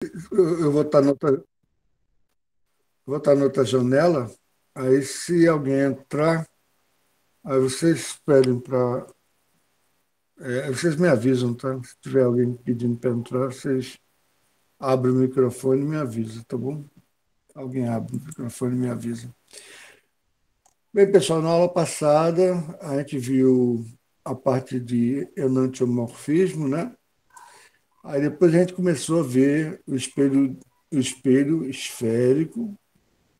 Eu vou estar na outra janela, aí se alguém entrar, aí vocês pedem para. Vocês me avisam, tá? Se tiver alguém pedindo para entrar, vocês abrem o microfone e me avisam, tá bom? Alguém abre o microfone e me avisa. Bem, pessoal, na aula passada a gente viu a parte de enantiomorfismo, né? Aí depois a gente começou a ver o espelho esférico.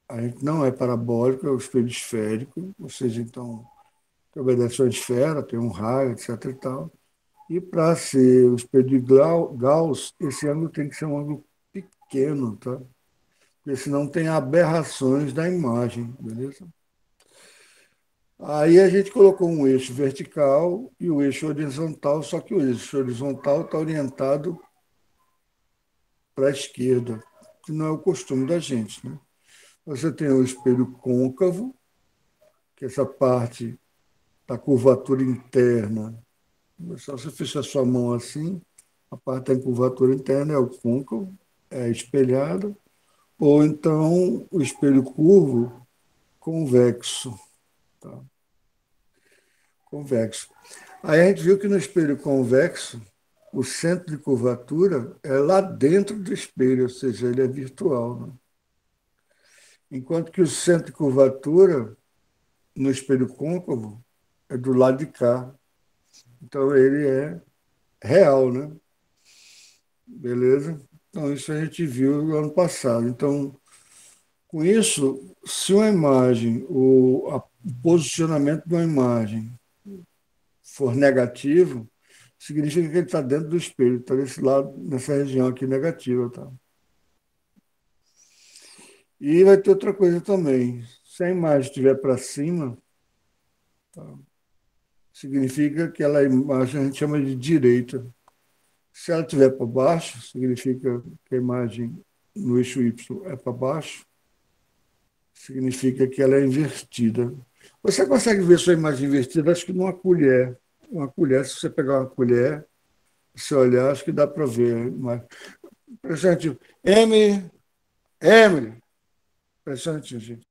A gente não é parabólico, é o espelho esférico, ou seja, então, que obedece a uma esfera, tem um raio, etc. e tal. E para ser o espelho de Gauss, esse ângulo tem que ser um ângulo pequeno, tá? Porque senão tem aberrações da imagem, beleza? Aí a gente colocou um eixo vertical e o eixo horizontal, só que o eixo horizontal está orientado para a esquerda, que não é o costume da gente, né? Você tem o espelho côncavo, que é essa parte da curvatura interna. Só você fecha a sua mão assim, a parte da curvatura interna é o côncavo, é espelhado, ou então o espelho curvo convexo. Tá? Convexo. Aí a gente viu que no espelho convexo, o centro de curvatura é lá dentro do espelho, ou seja, ele é virtual. Né? Enquanto que o centro de curvatura no espelho côncavo é do lado de cá. Então ele é real, né? Beleza? Então isso a gente viu no ano passado. Então, com isso, se uma imagem, o posicionamento de uma imagem for negativo, significa que ele está dentro do espelho, está desse lado, nessa região aqui negativa. Tá? E vai ter outra coisa também. Se a imagem estiver para cima, tá? Significa que aquela imagem a gente chama de direita. Se ela estiver para baixo, significa que a imagem no eixo Y é para baixo, significa que ela é invertida. Você consegue ver sua imagem invertida, acho que numa colher. Uma colher, se você pegar uma colher, se olhar, acho que dá para ver. Mas, impressionante. Emily, impressionante, gente.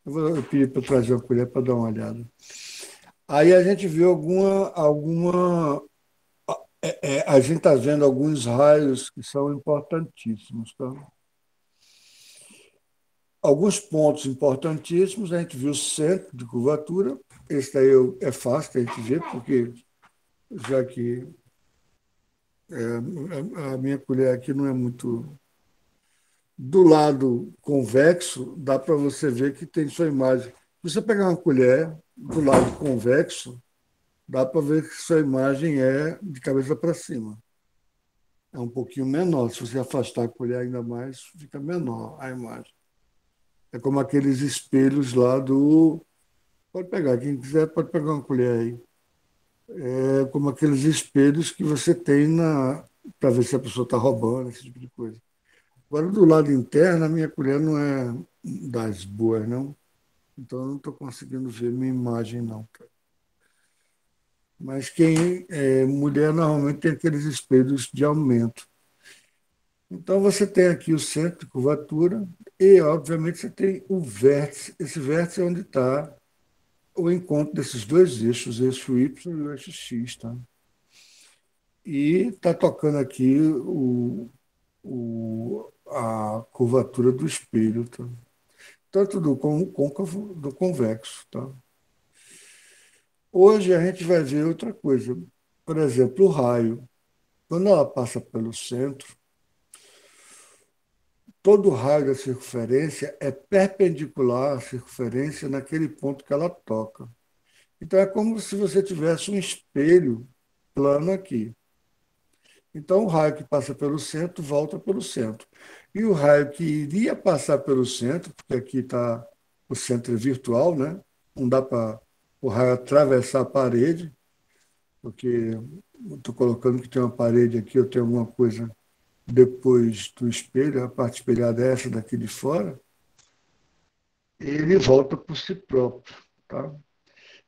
Eu pedi para trazer uma colher para dar uma olhada. Aí a gente viu a gente está vendo alguns raios que são importantíssimos. Tá? Alguns pontos importantíssimos, a gente viu o centro de curvatura, esse daí é fácil a gente ver, porque já que a minha colher aqui não é muito do lado convexo, dá para você ver que tem sua imagem. Se você pegar uma colher do lado convexo, dá para ver que sua imagem é de cabeça para cima. É um pouquinho menor. Se você afastar a colher ainda mais, fica menor a imagem. É como aqueles espelhos lá do. Pode pegar, quem quiser pode pegar uma colher aí. É como aqueles espelhos que você tem para ver se a pessoa está roubando, esse tipo de coisa. Agora, do lado interno, a minha colher não é das boas, não. Então, eu não estou conseguindo ver minha imagem, não. Mas quem é mulher normalmente tem aqueles espelhos de aumento. Então, você tem aqui o centro de curvatura e, obviamente, você tem o vértice. Esse vértice é onde está o encontro desses dois eixos, o eixo Y e o eixo X. Tá? E está tocando aqui a curvatura do espelho, tá? Tanto do côncavo do convexo. Tá? Hoje a gente vai ver outra coisa. Por exemplo, o raio. Quando ela passa pelo centro, todo o raio da circunferência é perpendicular à circunferência naquele ponto que ela toca. Então é como se você tivesse um espelho plano aqui. Então o raio que passa pelo centro volta pelo centro. E o raio que iria passar pelo centro, porque aqui está o centro é virtual, né? Não dá para o raio atravessar a parede, porque estou colocando que tem uma parede aqui, eu tenho alguma coisa depois do espelho, a parte espelhada é essa daqui de fora, ele volta por si próprio, tá?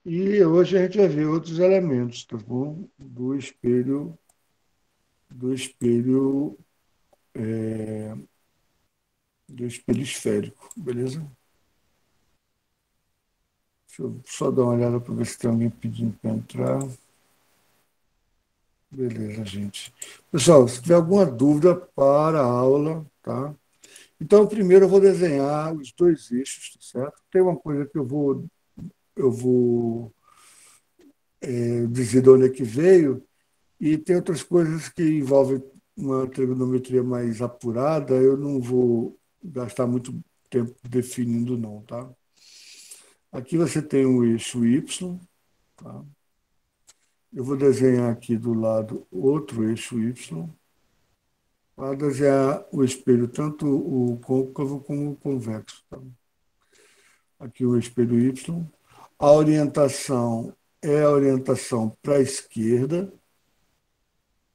E hoje a gente vai ver outros elementos, tá bom? Do espelho, é, do espelho esférico, beleza? Deixa eu só dar uma olhada para ver se tem alguém pedindo para entrar. Beleza, gente. Pessoal, se tiver alguma dúvida para a aula, tá? Então, primeiro eu vou desenhar os dois eixos, tá certo? Tem uma coisa que eu vou dizer de onde é que veio, e tem outras coisas que envolvem uma trigonometria mais apurada, eu não vou gastar muito tempo definindo, não, tá? Aqui você tem o eixo Y, tá? Eu vou desenhar aqui do lado outro eixo Y, para desenhar o espelho, tanto o côncavo como o convexo. Tá? Aqui o espelho Y. A orientação é a orientação para a esquerda,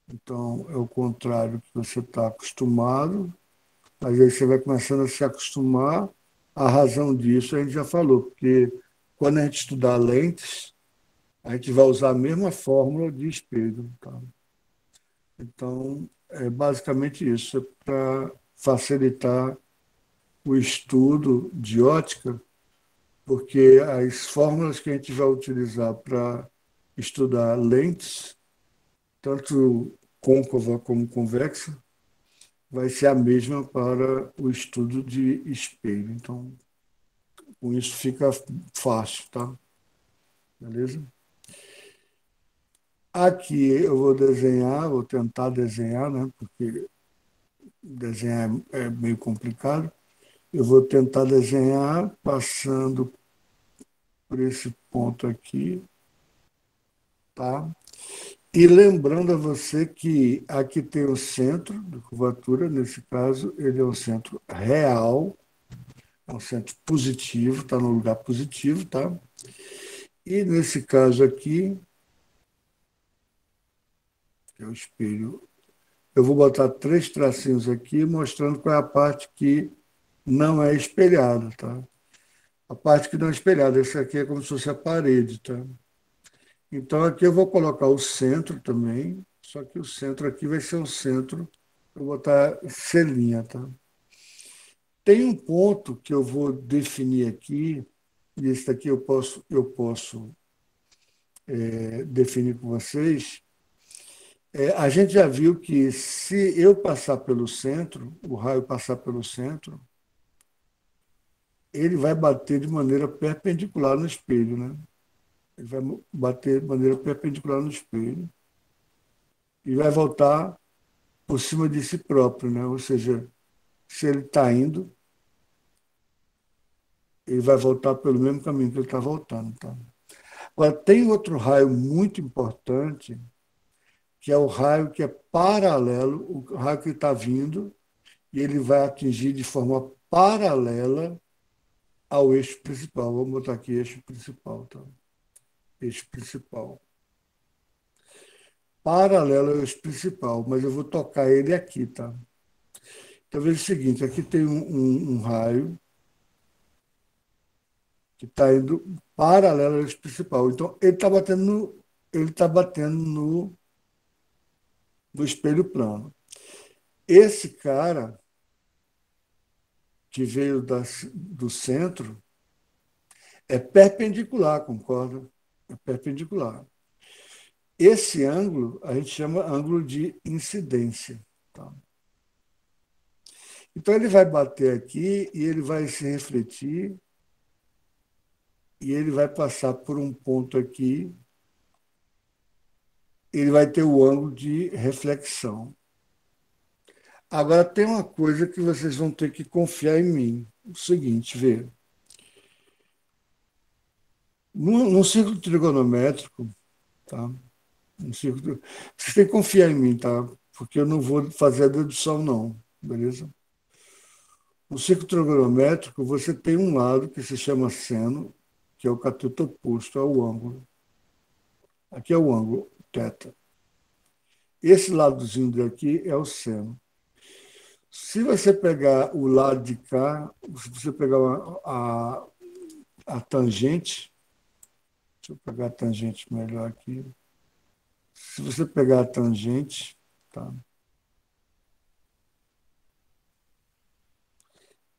então é o contrário que você está acostumado, mas aí você vai começando a se acostumar. A razão disso a gente já falou, porque quando a gente estudar lentes, a gente vai usar a mesma fórmula de espelho. Tá? Então, é basicamente isso, é para facilitar o estudo de ótica, porque as fórmulas que a gente vai utilizar para estudar lentes, tanto côncava como convexa, vai ser a mesma para o estudo de espelho. Então, com isso fica fácil, tá? Beleza? Aqui eu vou desenhar, vou tentar desenhar, né? Porque desenhar é meio complicado. Eu vou tentar desenhar passando por esse ponto aqui, tá? E lembrando a você que aqui tem o centro de curvatura, nesse caso, ele é um centro real, é um centro positivo, está no lugar positivo, tá? E nesse caso aqui, que é o espelho, eu vou botar três tracinhos aqui, mostrando qual é a parte que não é espelhada, tá? A parte que não é espelhada, essa aqui é como se fosse a parede, tá? Então, aqui eu vou colocar o centro também, só que o centro aqui vai ser um centro, eu vou botar selinha, tá? Tem um ponto que eu vou definir aqui, e esse daqui eu posso definir com vocês. A gente já viu que se eu passar pelo centro, o raio passar pelo centro, ele vai bater de maneira perpendicular no espelho, né? Ele vai bater de maneira perpendicular no espelho e vai voltar por cima de si próprio, né? Ou seja, se ele está indo, ele vai voltar pelo mesmo caminho que ele está voltando. Tá? Agora, tem outro raio muito importante, que é o raio que é paralelo, o raio que está vindo, e ele vai atingir de forma paralela ao eixo principal. Vamos botar aqui eixo principal. Tá? Eixo principal. Paralelo ao eixo principal, mas eu vou tocar ele aqui. Tá? Então, veja o seguinte, aqui tem um raio que está indo paralelo ao eixo principal. Então, ele tá batendo no espelho plano. Esse cara que veio do centro é perpendicular, concorda? É perpendicular. Esse ângulo a gente chama ângulo de incidência. Tá? Então, ele vai bater aqui e ele vai se refletir e ele vai passar por um ponto aqui, ele vai ter o ângulo de reflexão. Agora, tem uma coisa que vocês vão ter que confiar em mim. O seguinte, vê. Num círculo trigonométrico, tá? Vocês têm que confiar em mim, tá? Porque eu não vou fazer a dedução, não. Beleza? No círculo trigonométrico, você tem um lado que se chama seno, que é o cateto oposto, é o ângulo. Aqui é o ângulo. θ. Esse ladozinho daqui é o seno. Se você pegar o lado de cá, se você pegar a tangente, deixa eu pegar a tangente melhor aqui. Se você pegar a tangente, tá?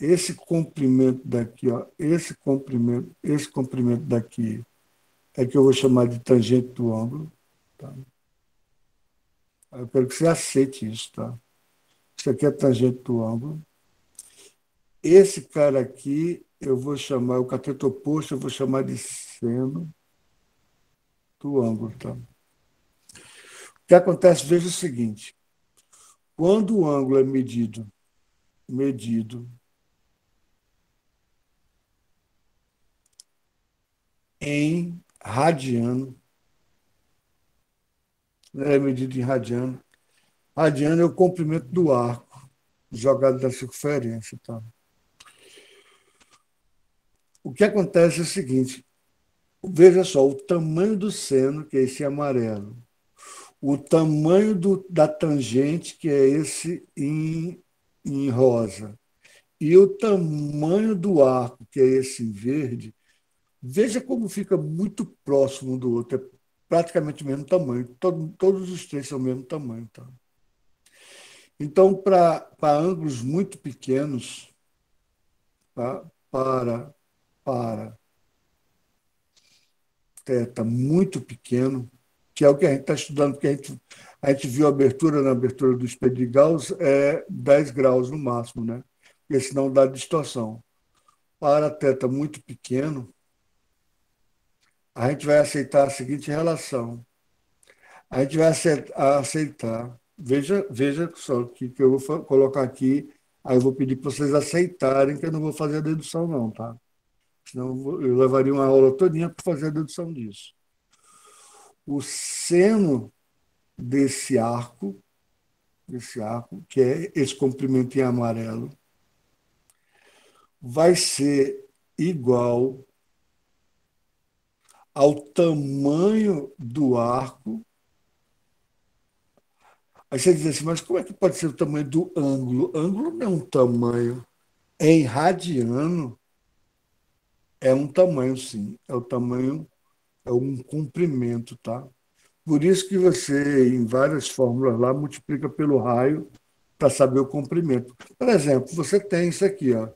Esse comprimento daqui, ó, esse comprimento daqui é que eu vou chamar de tangente do ângulo. Tá? Eu quero que você aceite isso. Tá? Isso aqui é tangente do ângulo. Esse cara aqui, eu vou chamar, o cateto oposto, eu vou chamar de seno do ângulo. Tá? O que acontece, veja o seguinte, quando o ângulo é medido em radiano, é medido em radiano, radiano é o comprimento do arco jogado da circunferência. Tá? O que acontece é o seguinte, veja só, o tamanho do seno, que é esse amarelo, o tamanho da tangente, que é esse em rosa, e o tamanho do arco, que é esse em verde, veja como fica muito próximo um do outro, é praticamente o mesmo tamanho, todos os três são o mesmo tamanho. Tá? Então, para ângulos muito pequenos, tá? para θ muito pequeno, que é o que a gente está estudando, porque a gente viu a abertura na abertura do espelho de Gauss, é 10 graus no máximo, né? Porque senão dá distorção. Para θ muito pequeno, a gente vai aceitar a seguinte relação. A gente vai aceitar, veja só o que eu vou colocar aqui, aí eu vou pedir para vocês aceitarem, que eu não vou fazer a dedução não, tá? Senão eu levaria uma aula todinha para fazer a dedução disso. O seno desse arco, que é esse comprimento em amarelo, vai ser igual ao tamanho do arco. Aí você diz assim, mas como é que pode ser o tamanho do ângulo? Ângulo não é um tamanho. Em radiano, é um tamanho, sim. É o tamanho, é um comprimento, tá? Por isso que você, em várias fórmulas lá, multiplica pelo raio para saber o comprimento. Por exemplo, você tem isso aqui, ó,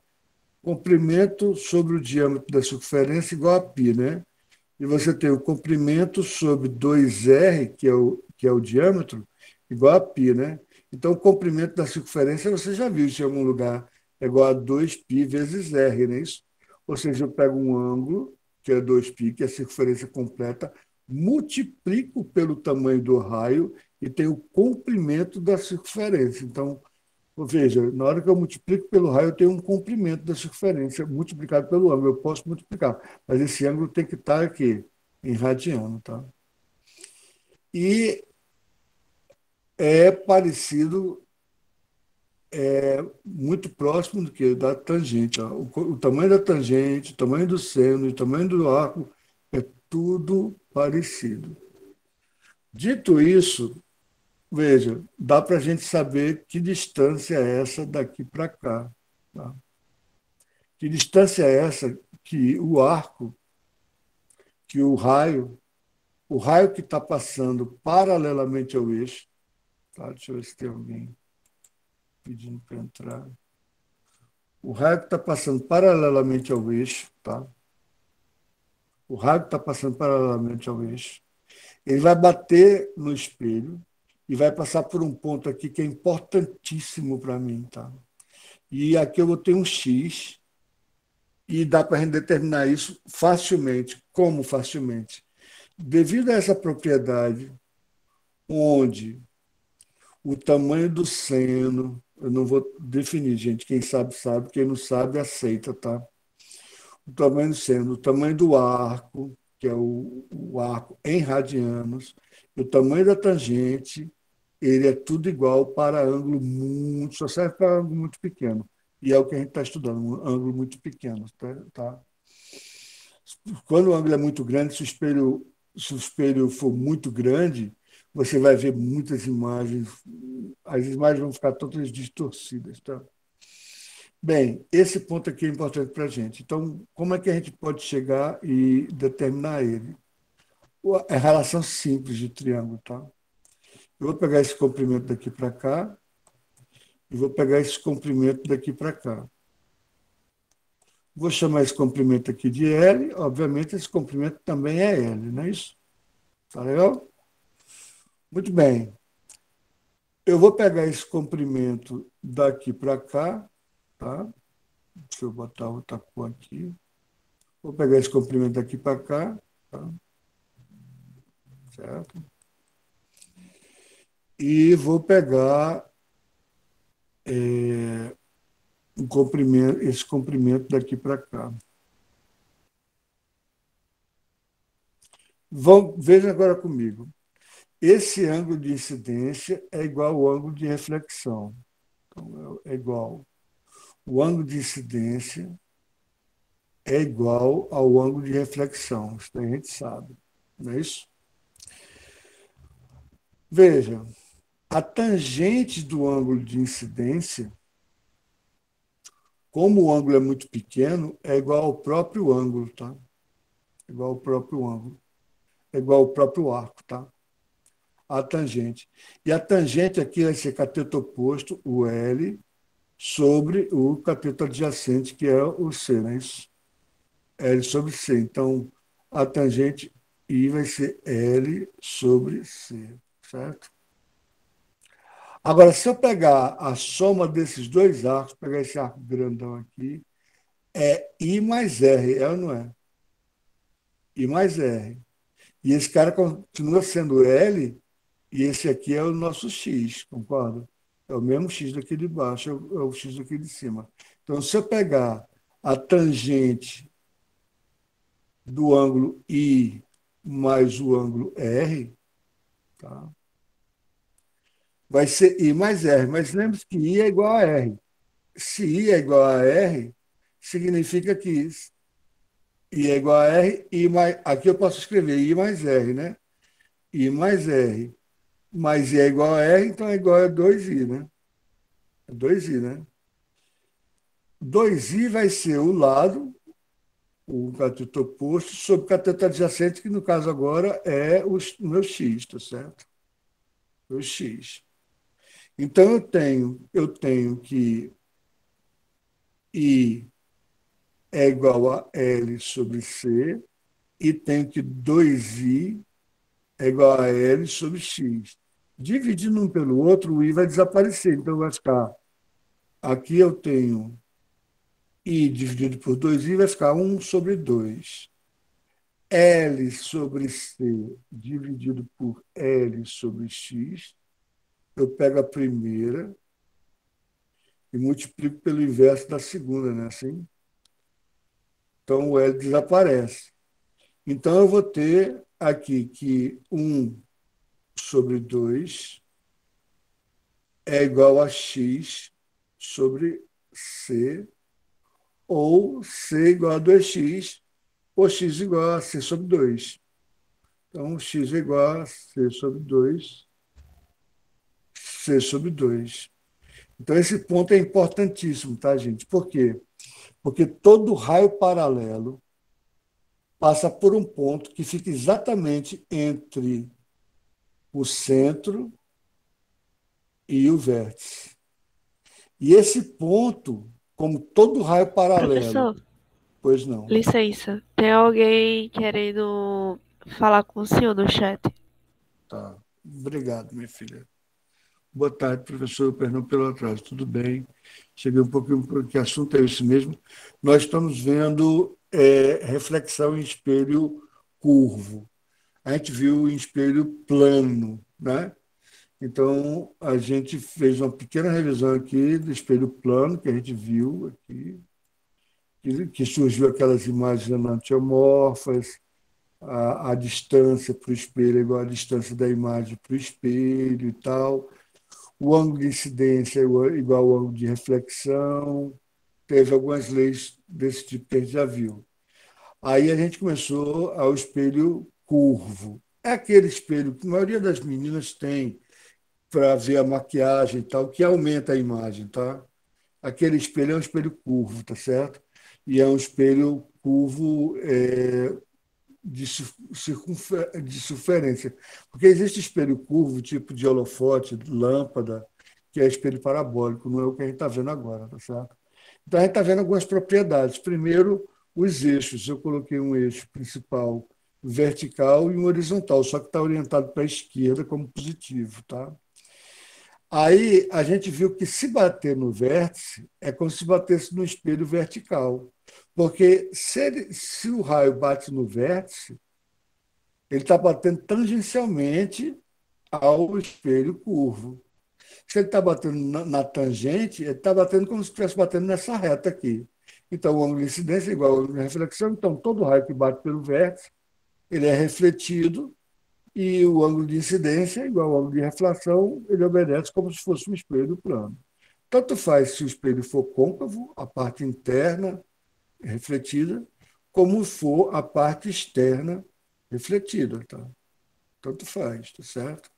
comprimento sobre o diâmetro da circunferência igual a π, né? E você tem o comprimento sobre 2r, que é o diâmetro, igual a π, né? Então, o comprimento da circunferência, você já viu isso em algum lugar, é igual a 2π vezes r, não é isso? Ou seja, eu pego um ângulo, que é 2π, que é a circunferência completa, multiplico pelo tamanho do raio e tenho o comprimento da circunferência. Então, veja, na hora que eu multiplico pelo raio, eu tenho um comprimento da circunferência multiplicado pelo ângulo. Eu posso multiplicar, mas esse ângulo tem que estar aqui, em radiano. Tá? E é parecido, muito próximo do que da tangente. Ó. O tamanho da tangente, o tamanho do seno, o tamanho do arco, é tudo parecido. Dito isso, veja, dá para a gente saber que distância é essa daqui para cá. Tá? Que distância é essa que o arco, que o raio que está passando paralelamente ao eixo, tá? Deixa eu ver se tem alguém pedindo para entrar. O raio que está passando paralelamente ao eixo, tá? O raio que está passando paralelamente ao eixo, ele vai bater no espelho e vai passar por um ponto aqui que é importantíssimo para mim, tá? E aqui eu vou ter um X e dá para a gente determinar isso facilmente. Como facilmente? Devido a essa propriedade, onde o tamanho do seno, eu não vou definir, gente, quem sabe, sabe, quem não sabe, aceita, tá? O tamanho do seno, o tamanho do arco, que é o arco em radianos, o tamanho da tangente, ele é tudo igual para ângulo muito, só serve para ângulo muito pequeno. E é o que a gente está estudando, um ângulo muito pequeno, tá? Quando o ângulo é muito grande, se o espelho for muito grande, você vai ver muitas imagens, as imagens vão ficar todas distorcidas. Tá? Bem, esse ponto aqui é importante para a gente. Então, como é que a gente pode chegar e determinar ele? É a relação simples de triângulo. Tá? Eu vou pegar esse comprimento daqui para cá e vou pegar esse comprimento daqui para cá. Vou chamar esse comprimento aqui de L. Obviamente, esse comprimento também é L, não é isso? Tá legal? Muito bem. Eu vou pegar esse comprimento daqui para cá, tá? Deixa eu botar outra cor aqui. Vou pegar esse comprimento daqui para cá, tá? Certo? E vou pegar esse comprimento daqui para cá. Vejam agora comigo. Esse ângulo de incidência é igual ao ângulo de reflexão. Então, é igual. O ângulo de incidência é igual ao ângulo de reflexão. Isso daí a gente sabe. Não é isso? Veja, a tangente do ângulo de incidência, como o ângulo é muito pequeno, é igual ao próprio ângulo, tá? É igual ao próprio ângulo. É igual ao próprio arco, tá? A tangente. E a tangente aqui vai ser cateto oposto, o L, sobre o cateto adjacente, que é o C, não é isso? L sobre C. Então, a tangente I vai ser L sobre C, certo? Agora, se eu pegar a soma desses dois arcos, pegar esse arco grandão aqui, é I mais R, é ou não é? I mais R. E esse cara continua sendo L, e esse aqui é o nosso X, concorda? É o mesmo X daqui de baixo, é o X daqui de cima. Então, se eu pegar a tangente do ângulo I mais o ângulo R, tá? Vai ser I mais R. Mas lembre-se que I é igual a R. Se I é igual a R, significa que I é igual a R, I mais, aqui eu posso escrever I mais R, né? I mais R. Mas I é igual a R, então é igual a 2I, né? É 2I, né? 2I vai ser o lado, o cateto oposto, sobre o cateto adjacente, que no caso agora é o meu X, tá certo? O X. Então eu tenho que I é igual a L sobre C e tenho que 2I é igual a L sobre X. Dividindo um pelo outro, o I vai desaparecer. Então vai ficar, aqui eu tenho I dividido por 2I, vai ficar 1 sobre 2. L sobre C dividido por L sobre X. Eu pego a primeira e multiplico pelo inverso da segunda, né? Assim, então o L desaparece. Então eu vou ter aqui que 1 sobre 2 é igual a x sobre c, ou c igual a 2x, ou x igual a c sobre 2. Então, x é igual a c sobre 2, c sobre 2. Então, esse ponto é importantíssimo, tá, gente? Por quê? Porque todo raio paralelo passa por um ponto que fica exatamente entre o centro e o vértice. E esse ponto, como todo raio paralelo, Professor, pois não. licença. Tem alguém querendo falar com o senhor no chat? Tá. Obrigado, minha filha. Boa tarde, professor. Perdão pelo atraso. Tudo bem? Cheguei um pouquinho, porque assunto é esse mesmo. Nós estamos vendo reflexão em espelho curvo. A gente viu em espelho plano, né? Então, a gente fez uma pequena revisão aqui do espelho plano, que a gente viu aqui, que surgiu aquelas imagens enantiomorfas, a distância para o espelho é igual à distância da imagem para o espelho e tal. O ângulo de incidência é igual ao ângulo de reflexão. Teve algumas leis desse tipo que a gente já viu. Aí a gente começou ao espelho curvo. é aquele espelho que a maioria das meninas tem para ver a maquiagem e tal, que aumenta a imagem, tá? Aquele espelho é um espelho curvo, tá certo? E é um espelho curvo de circunferência. Porque existe espelho curvo, tipo de holofote, lâmpada, que é espelho parabólico, não é o que a gente está vendo agora, tá certo? Então, a gente está vendo algumas propriedades. Primeiro, os eixos. Eu coloquei um eixo principal vertical e um horizontal, só que está orientado para a esquerda como positivo, tá? Aí a gente viu que se bater no vértice é como se batesse no espelho vertical. Porque se o raio bate no vértice, ele está batendo tangencialmente ao espelho curvo. Se ele está batendo na tangente, ele está batendo como se estivesse batendo nessa reta aqui. Então, o ângulo de incidência é igual ao ângulo de reflexão. Então, todo raio que bate pelo vértice, ele é refletido e o ângulo de incidência, igual ao ângulo de refração, ele obedece como se fosse um espelho plano. Tanto faz se o espelho for côncavo, a parte interna refletida, como for a parte externa refletida. Tá? Tanto faz, tá certo?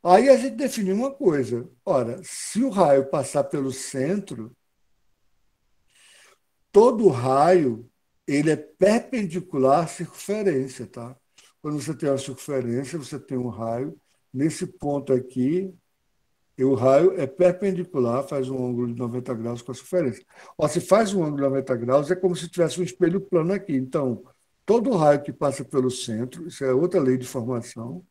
Aí a gente definiu uma coisa. Ora, se o raio passar pelo centro, todo raio ele é perpendicular à circunferência, tá? Quando você tem uma circunferência, você tem um raio. Nesse ponto aqui, e o raio é perpendicular, faz um ângulo de 90 graus com a circunferência. Ó, se faz um ângulo de 90 graus, é como se tivesse um espelho plano aqui. Então, todo raio que passa pelo centro, isso é outra lei de formação,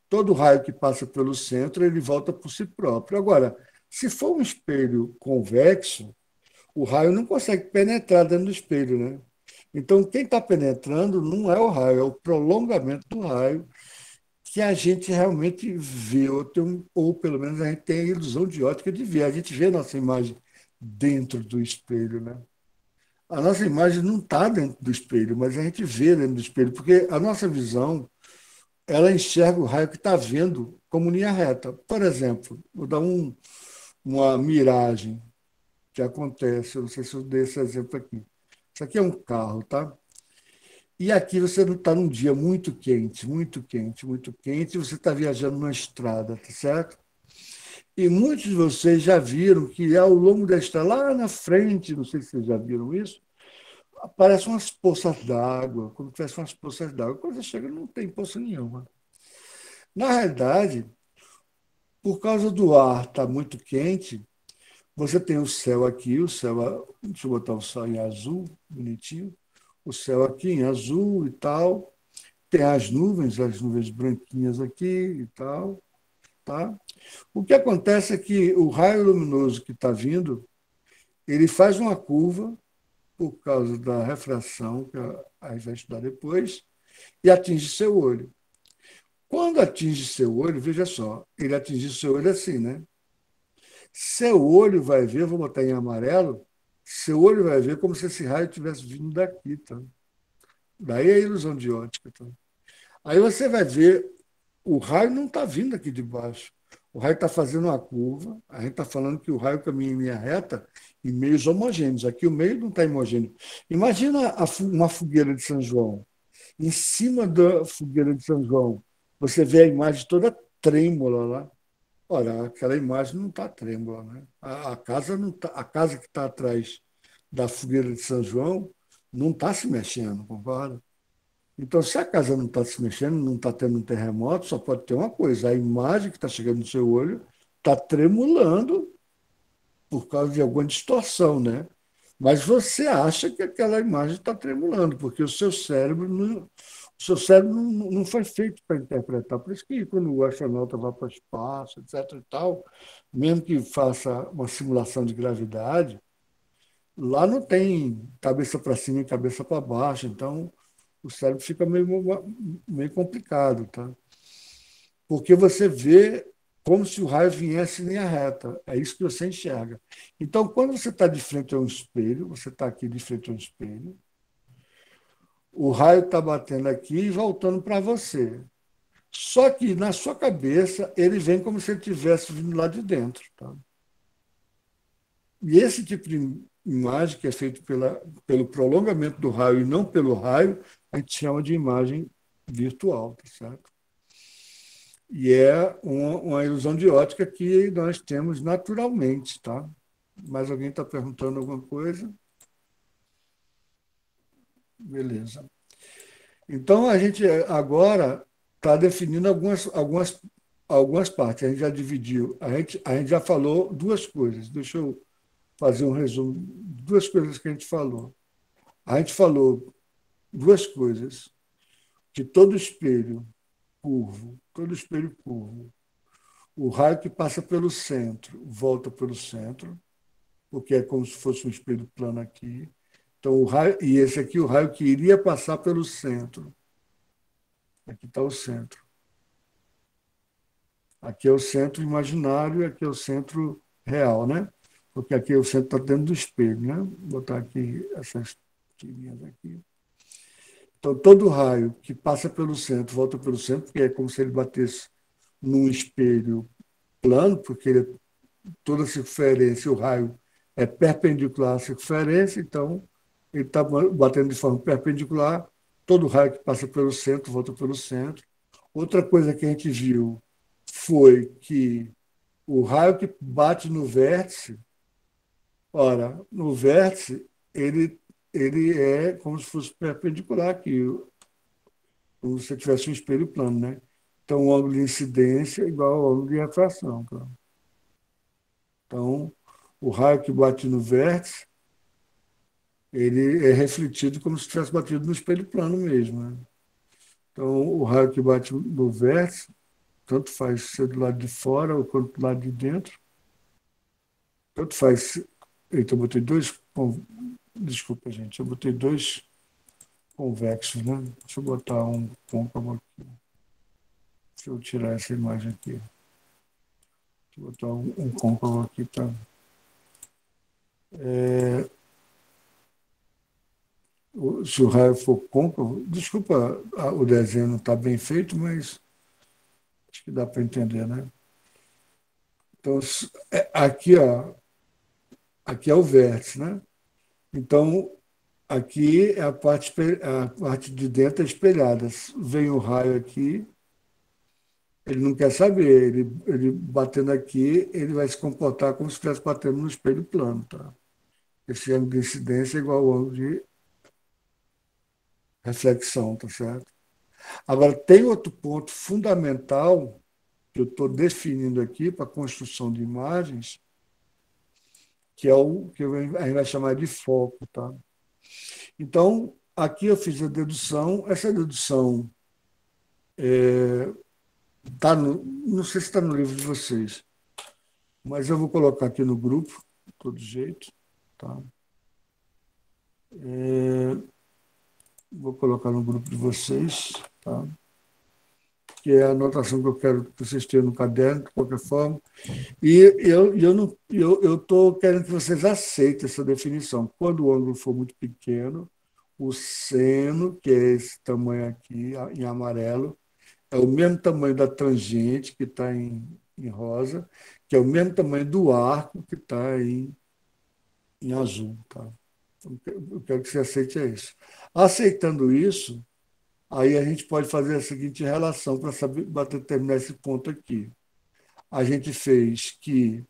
todo raio que passa pelo centro, ele volta por si próprio. Agora, se for um espelho convexo, o raio não consegue penetrar dentro do espelho, né? Então, quem está penetrando não é o raio, é o prolongamento do raio que a gente realmente vê, ou pelo menos a gente tem a ilusão de ótica de ver. A gente vê a nossa imagem dentro do espelho, né? A nossa imagem não está dentro do espelho, mas a gente vê dentro do espelho, porque a nossa visão ela enxerga o raio que está vendo como linha reta. Por exemplo, vou dar uma miragem que acontece, eu não sei se eu dei esse exemplo aqui. Isso aqui é um carro, tá? E aqui você não está num dia muito quente, muito quente, muito quente, e você está viajando numa estrada, tá certo? E muitos de vocês já viram que ao longo da estrada, lá na frente, não sei se vocês já viram isso, aparecem umas poças d'água, como se tivesse umas poças d'água. Quando você chega, não tem poça nenhuma. Na realidade, por causa do ar estar muito quente, você tem o céu aqui, o céu, deixa eu botar o céu em azul, bonitinho, o céu aqui em azul e tal, tem as nuvens branquinhas aqui e tal, tá? O que acontece é que o raio luminoso que está vindo, ele faz uma curva por causa da refração, que a gente vai estudar depois, e atinge seu olho. Quando atinge seu olho, veja só, ele atinge seu olho assim, né? Seu olho vai ver, vou botar em amarelo, seu olho vai ver como se esse raio tivesse vindo daqui, tá? Daí é a ilusão de ótica, tá? Aí você vai ver, o raio não está vindo aqui de baixo. O raio está fazendo uma curva, a gente está falando que o raio caminha em linha reta em meios homogêneos. Aqui o meio não está homogêneo. Imagina uma fogueira de São João. Em cima da fogueira de São João, você vê a imagem toda trêmula lá. Ora, aquela imagem não está trêmula, né? A casa não tá, a casa que está atrás da fogueira de São João não está se mexendo, concorda? Então, se a casa não está se mexendo, não está tendo um terremoto, só pode ter uma coisa: a imagem que está chegando no seu olho está tremulando por causa de alguma distorção, né? Mas você acha que aquela imagem está tremulando, porque o seu cérebro não foi feito para interpretar. Por isso que quando o astronauta vai para o espaço, etc. e tal, mesmo que faça uma simulação de gravidade, lá não tem cabeça para cima e cabeça para baixo. Então, o cérebro fica meio complicado, tá? Porque você vê como se o raio viesse em linha reta. É isso que você enxerga. Então, quando você está de frente a um espelho, você está aqui de frente a um espelho, o raio está batendo aqui e voltando para você. Só que na sua cabeça ele vem como se ele tivesse vindo lá de dentro. Tá? E esse tipo de imagem, que é feito pelo prolongamento do raio e não pelo raio, a gente chama de imagem virtual, tá certo? E é uma ilusão de ótica que nós temos naturalmente, tá? Mais alguém está perguntando alguma coisa? Beleza. Então, a gente agora está definindo algumas partes. A gente já dividiu, a gente já falou duas coisas. Deixa eu fazer um resumo. Duas coisas que a gente falou. A gente falou duas coisas, que todo espelho curvo, o raio que passa pelo centro volta pelo centro, porque é como se fosse um espelho plano aqui. Então, o raio, e esse aqui, o raio que iria passar pelo centro. Aqui está o centro. Aqui é o centro imaginário e aqui é o centro real, né? Porque aqui o centro está dentro do espelho, né? Vou botar aqui essas tirinhas aqui. Então, todo raio que passa pelo centro, volta pelo centro, porque é como se ele batesse num espelho plano, porque toda circunferência, o raio é perpendicular à circunferência, então ele está batendo de forma perpendicular, todo raio que passa pelo centro, volta pelo centro. Outra coisa que a gente viu foi que o raio que bate no vértice, ora, no vértice, ele é como se fosse perpendicular aqui, como se tivesse um espelho plano, né? Então, o ângulo de incidência é igual ao ângulo de refração. Tá? Então, o raio que bate no vértice, ele é refletido como se tivesse batido no espelho plano mesmo. Né? Então, o raio que bate no vértice, tanto faz ser do lado de fora ou quanto do lado de dentro, tanto faz. Eita, eu botei dois. Desculpa, gente, eu botei dois convexos, né? Deixa eu botar um côncavo aqui. Deixa eu tirar essa imagem aqui. Deixa eu botar um côncavo aqui, tá? Se o raio for côncavo, desculpa, o desenho não está bem feito, mas acho que dá para entender, né? Então, aqui, ó, aqui é o vértice, né? Então, aqui é a parte de dentro é espelhada. Vem o raio aqui, ele não quer saber, ele batendo aqui, ele vai se comportar como se estivesse batendo no espelho plano, tá? Esse ângulo de incidência é igual ao ângulo de reflexão, tá certo? Agora, tem outro ponto fundamental que eu estou definindo aqui para a construção de imagens, que é o que a gente vai chamar de foco, tá? Então, aqui eu fiz a dedução, essa dedução tá não sei se está no livro de vocês, mas eu vou colocar aqui no grupo, de todo jeito, tá? Vou colocar no grupo de vocês, tá? Que é a anotação que eu quero que vocês tenham no caderno, de qualquer forma. E eu estou querendo que vocês aceitem essa definição. Quando o ângulo for muito pequeno, o seno, que é esse tamanho aqui, em amarelo, é o mesmo tamanho da tangente, que está em rosa, que é o mesmo tamanho do arco, que está em azul. Tá? Eu quero que você aceite isso. Aceitando isso, aí a gente pode fazer a seguinte relação para saber determinar esse ponto aqui. A gente fez que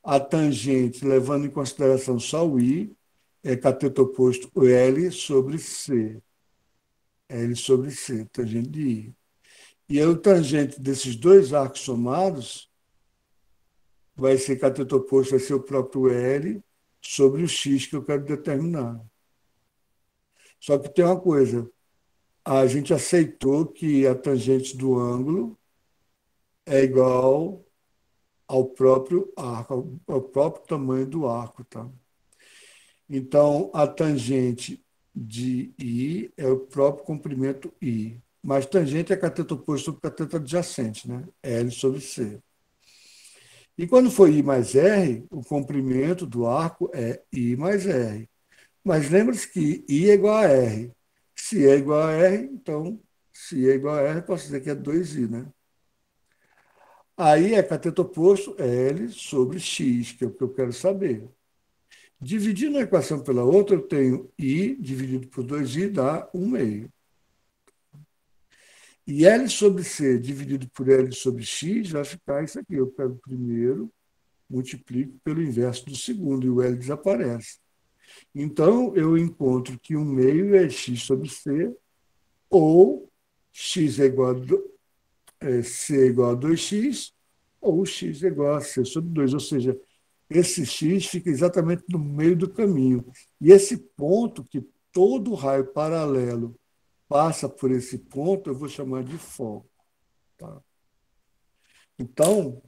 a tangente, levando em consideração só o I, é cateto oposto L sobre C. L sobre C, tangente de I. E aí, o tangente desses dois arcos somados vai ser cateto oposto, vai ser o próprio L sobre o X que eu quero determinar. Só que tem uma coisa, a gente aceitou que a tangente do ângulo é igual ao próprio arco, ao próprio tamanho do arco, tá? Então, a tangente de I é o próprio comprimento I. Mas tangente é cateto oposto sobre cateto adjacente, né? L sobre C. E quando for I mais R, o comprimento do arco é I mais R. Mas lembre-se que I é igual a R. Se é igual a R, então, se I é igual a R, posso dizer que é 2I, né? Aí é cateto oposto L sobre X, que é o que eu quero saber. Dividindo a equação pela outra, eu tenho I dividido por 2I dá 1 meio. E L sobre C dividido por L sobre X vai ficar isso aqui. Eu pego o primeiro, multiplico pelo inverso do segundo, e o L desaparece. Então, eu encontro que um meio é X sobre C, ou X é igual C é igual a 2x, ou X é igual a C sobre 2. Ou seja, esse X fica exatamente no meio do caminho. E esse ponto, que todo raio paralelo passa por esse ponto, eu vou chamar de foco. Tá? Então,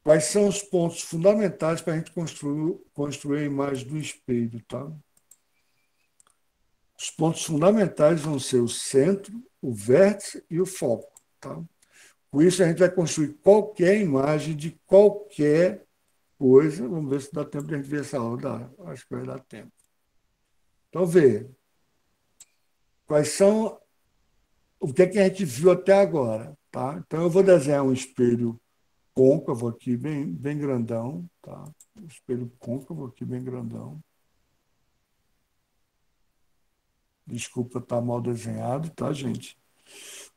quais são os pontos fundamentais para a gente construir a imagem do espelho? Tá? Os pontos fundamentais vão ser o centro, o vértice e o foco. Tá? Com isso, a gente vai construir qualquer imagem de qualquer coisa. Vamos ver se dá tempo de a gente ver essa aula. Acho que vai dar tempo. Então, vê. Quais são. O que é que a gente viu até agora? Tá? Então, eu vou desenhar um espelho côncavo aqui, bem grandão. Tá? Um espelho côncavo aqui, bem grandão. Desculpa estar mal desenhado, tá, gente?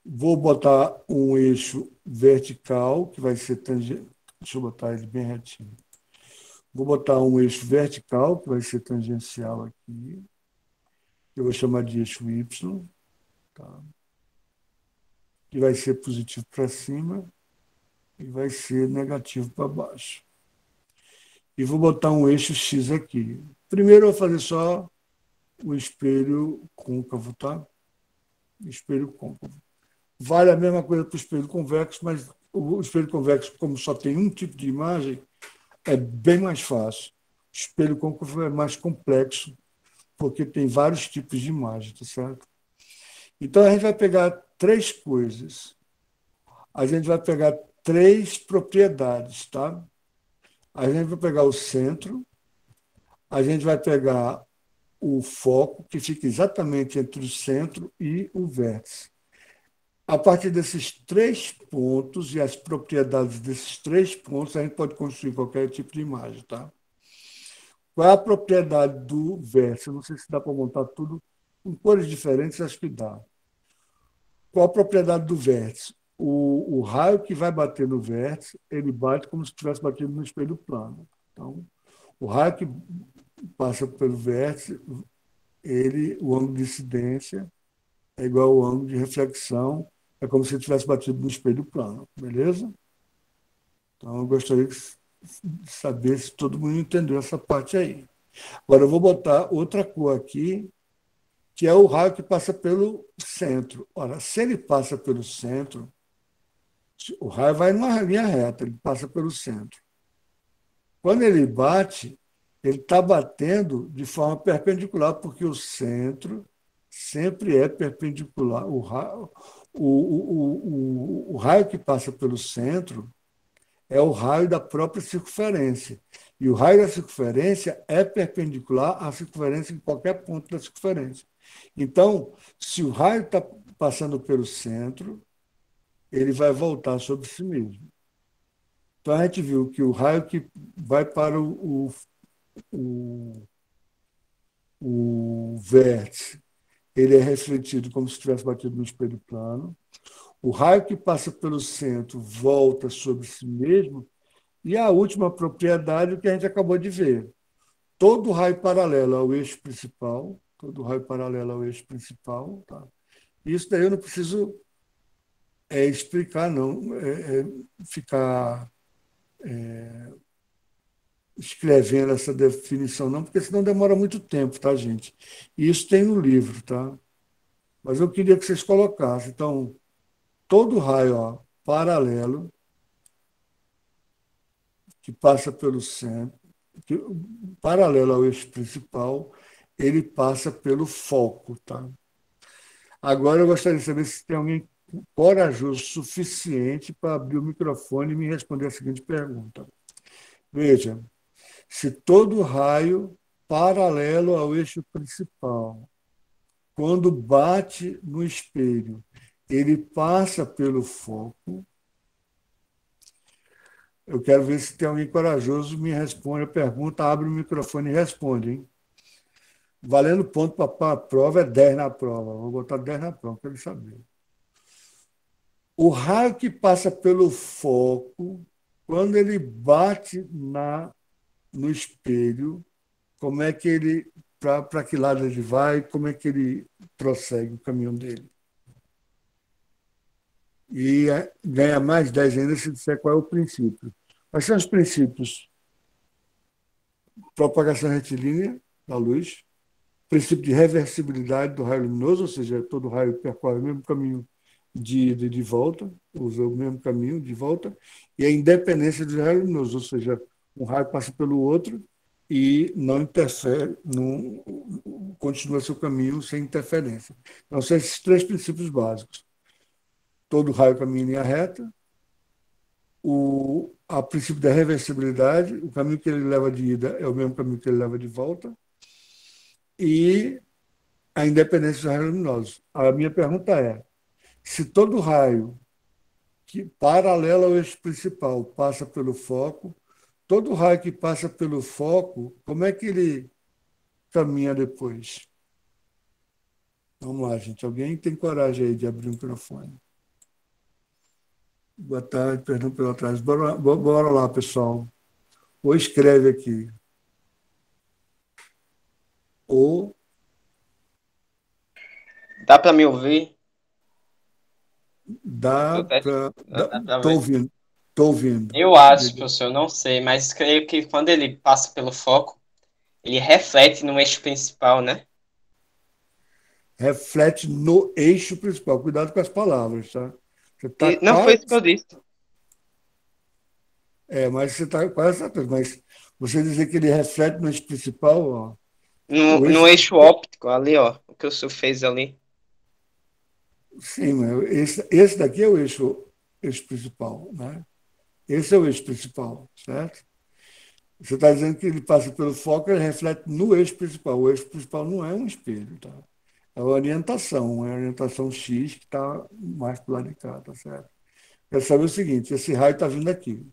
Vou botar um eixo vertical, que vai ser tangente. Deixa eu botar ele bem retinho. Vou botar um eixo vertical, que vai ser tangencial aqui. Eu vou chamar de eixo Y, tá? Que vai ser positivo para cima e vai ser negativo para baixo. E vou botar um eixo X aqui. Primeiro eu vou fazer só o espelho côncavo, tá? Espelho côncavo. Vale a mesma coisa para o espelho convexo, mas o espelho convexo, como só tem um tipo de imagem, é bem mais fácil. O espelho côncavo é mais complexo, porque tem vários tipos de imagem, tá certo? Então, a gente vai pegar três coisas. A gente vai pegar três propriedades, tá? A gente vai pegar o centro, a gente vai pegar o foco, que fica exatamente entre o centro e o vértice. A partir desses três pontos e as propriedades desses três pontos, a gente pode construir qualquer tipo de imagem, tá? Qual é a propriedade do vértice? Eu não sei se dá para montar tudo com cores diferentes, acho que dá. Qual a propriedade do vértice? O raio que vai bater no vértice, ele bate como se estivesse batendo no espelho plano. Então, o raio que passa pelo vértice, o ângulo de incidência é igual ao ângulo de reflexão, é como se ele tivesse batido no espelho plano, beleza? Então, eu gostaria de saber se todo mundo entendeu essa parte aí. Agora, eu vou botar outra cor aqui, que é o raio que passa pelo centro. Ora, se ele passa pelo centro, o raio vai numa linha reta, ele passa pelo centro. Quando ele bate, ele está batendo de forma perpendicular, porque o centro sempre é perpendicular. O raio que passa pelo centro é o raio da própria circunferência. E o raio da circunferência é perpendicular à circunferência em qualquer ponto da circunferência. Então, se o raio está passando pelo centro, ele vai voltar sobre si mesmo. Então, a gente viu que o raio que vai para o vértice, ele é refletido como se tivesse batido no espelho plano. O raio que passa pelo centro volta sobre si mesmo. E a última propriedade, o que a gente acabou de ver. Todo raio paralelo ao eixo principal, tá? Isso daí eu não preciso explicar, não, ficar escrevendo essa definição, não, porque senão demora muito tempo, tá, gente? E isso tem no livro, tá? Mas eu queria que vocês colocassem. Então, todo raio paralelo que passa pelo centro, que, paralelo ao eixo principal, ele passa pelo foco, tá? Agora eu gostaria de saber se tem alguém corajoso suficiente para abrir o microfone e me responder a seguinte pergunta. Veja, se todo raio paralelo ao eixo principal, quando bate no espelho, ele passa pelo foco, eu quero ver se tem alguém corajoso, me responde a pergunta, abre o microfone e responde, hein? Valendo ponto para a prova é 10 na prova. Vou botar 10 na prova, para ele saber. O raio que passa pelo foco, quando ele bate no espelho, como é que ele, para que lado ele vai, como é que ele prossegue o caminho dele. E ganha mais 10 ainda se disser qual é o princípio. Quais são os princípios? Propagação retilínea da luz, princípio de reversibilidade do raio luminoso, ou seja, todo raio percorre o mesmo caminho de ida e de volta, usa o mesmo caminho de volta, e a independência do raio luminoso, ou seja, um raio passa pelo outro e não interfere, não, continua seu caminho sem interferência. Então, são esses três princípios básicos. Todo raio caminha em linha reta, a princípio da reversibilidade, o caminho que ele leva de ida é o mesmo caminho que ele leva de volta, e a independência dos raios luminosos. A minha pergunta é: se todo raio que paralelo ao eixo principal passa pelo foco, todo raio que passa pelo foco, como é que ele caminha depois? Vamos lá, gente. Alguém tem coragem aí de abrir o microfone? Boa tarde, perdão pelo atraso. Bora lá, pessoal. Ou escreve aqui. Ou Dá para me ouvir? dá para. Dá para Estou ver. ouvindo. Estou ouvindo. Eu acho, Beleza. professor, não sei, mas creio que quando ele passa pelo foco, ele reflete no eixo principal, né? Reflete no eixo principal. Cuidado com as palavras, tá? Você está Não foi quase. isso que eu disse. Mas você está quase certo. Mas você dizer que ele reflete no eixo principal, ó, o No eixo. eixo óptico, ali, ó, o que o senhor fez ali. Sim, mas esse daqui é o eixo principal, né? Esse é o eixo principal, certo? Você está dizendo que ele passa pelo foco e reflete no eixo principal. O eixo principal não é um espelho, tá? É uma orientação X que está mais para o lado de cá, tá certo? Quero saber o seguinte: esse raio está vindo aqui.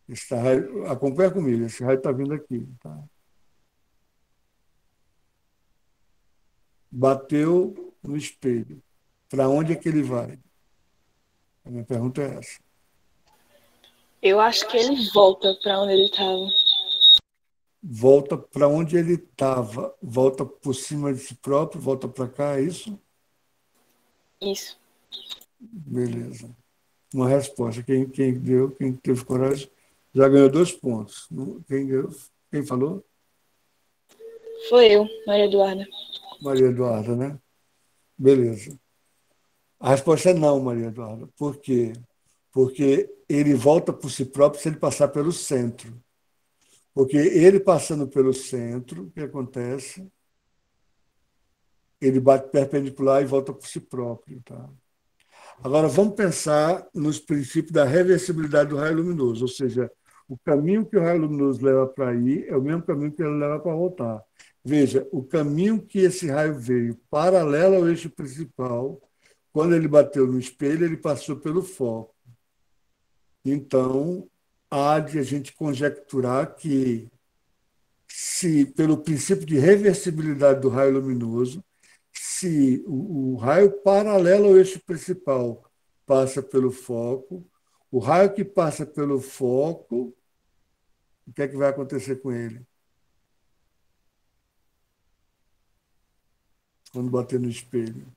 Esse raio, acompanha comigo, esse raio está vindo aqui, tá? Bateu no espelho. Para onde é que ele vai? A minha pergunta é essa. Eu acho que ele volta para onde ele estava. Volta para onde ele estava, volta por cima de si próprio, volta para cá, é isso? Isso. Beleza. Uma resposta. Quem deu, quem teve coragem, já ganhou 2 pontos. Quem falou? Foi eu, Maria Eduarda. Maria Eduarda, né? Beleza. A resposta é não, Maria Eduarda. Por quê? Porque ele volta por si próprio se ele passar pelo centro. Porque ele passando pelo centro, o que acontece? Ele bate perpendicular e volta por si próprio. Tá? Agora, vamos pensar nos princípios da reversibilidade do raio luminoso, ou seja, o caminho que o raio luminoso leva para ir é o mesmo caminho que ele leva para voltar. Veja, o caminho que esse raio veio paralelo ao eixo principal, quando ele bateu no espelho, ele passou pelo foco. Então, há de a gente conjecturar que, se pelo princípio de reversibilidade do raio luminoso, se o raio paralelo ao eixo principal passa pelo foco, o raio que passa pelo foco, o que é que vai acontecer com ele? Quando bater no espelho.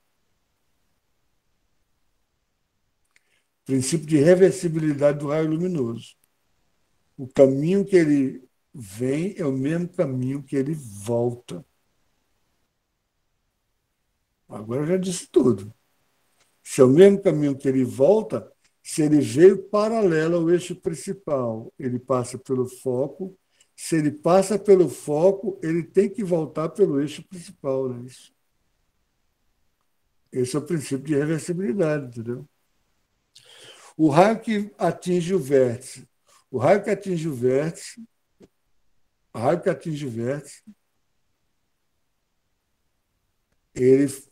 Princípio de reversibilidade do raio luminoso. O caminho que ele vem é o mesmo caminho que ele volta. Agora eu já disse tudo. Se é o mesmo caminho que ele volta, se ele veio paralelo ao eixo principal, ele passa pelo foco. Se ele passa pelo foco, ele tem que voltar pelo eixo principal. Né? Esse é o princípio de reversibilidade, entendeu? O raio que atinge o vértice. O raio que atinge o vértice, o raio que atinge o vértice,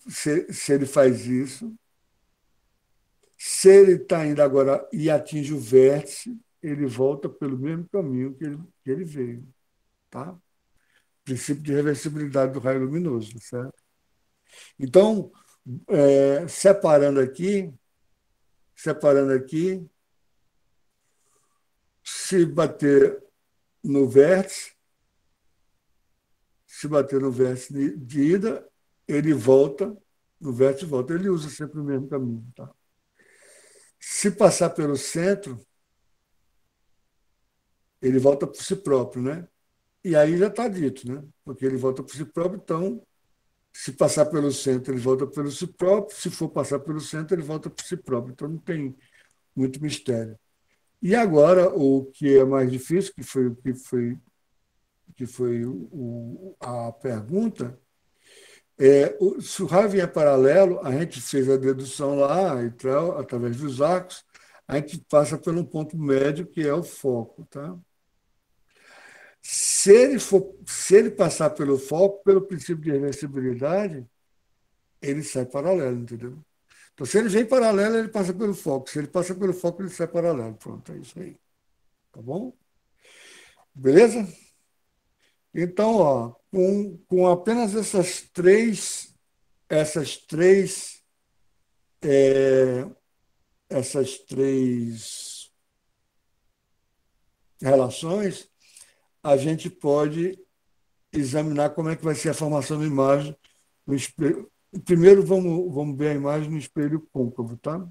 se ele faz isso, se ele está indo agora e atinge o vértice, ele volta pelo mesmo caminho que ele veio. Tá? Princípio de reversibilidade do raio luminoso. Certo? Então, separando aqui, separando aqui. Se bater no vértice, de ida, ele volta, no vértice volta. Ele usa sempre o mesmo caminho. Tá? Se passar pelo centro, ele volta por si próprio, né? E aí já está dito, né? Porque ele volta por si próprio, então, se passar pelo centro, ele volta pelo si próprio. Se for passar pelo centro, ele volta por si próprio. Então, não tem muito mistério. E agora, o que é mais difícil, que foi a pergunta, se o raio vier paralelo, a gente fez a dedução lá, e tal, através dos arcos, a gente passa por um ponto médio, que é o foco. Tá? Se ele passar pelo foco, pelo princípio de reversibilidade, ele sai paralelo, entendeu? Então, se ele vem paralelo, ele passa pelo foco. Se ele passa pelo foco, ele sai paralelo. Pronto, é isso aí. Tá bom? Beleza? Então, ó, com apenas essas três, é, essas três relações, a gente pode examinar como é que vai ser a formação da imagem no espelho. Primeiro, vamos ver a imagem no espelho côncavo, tá? O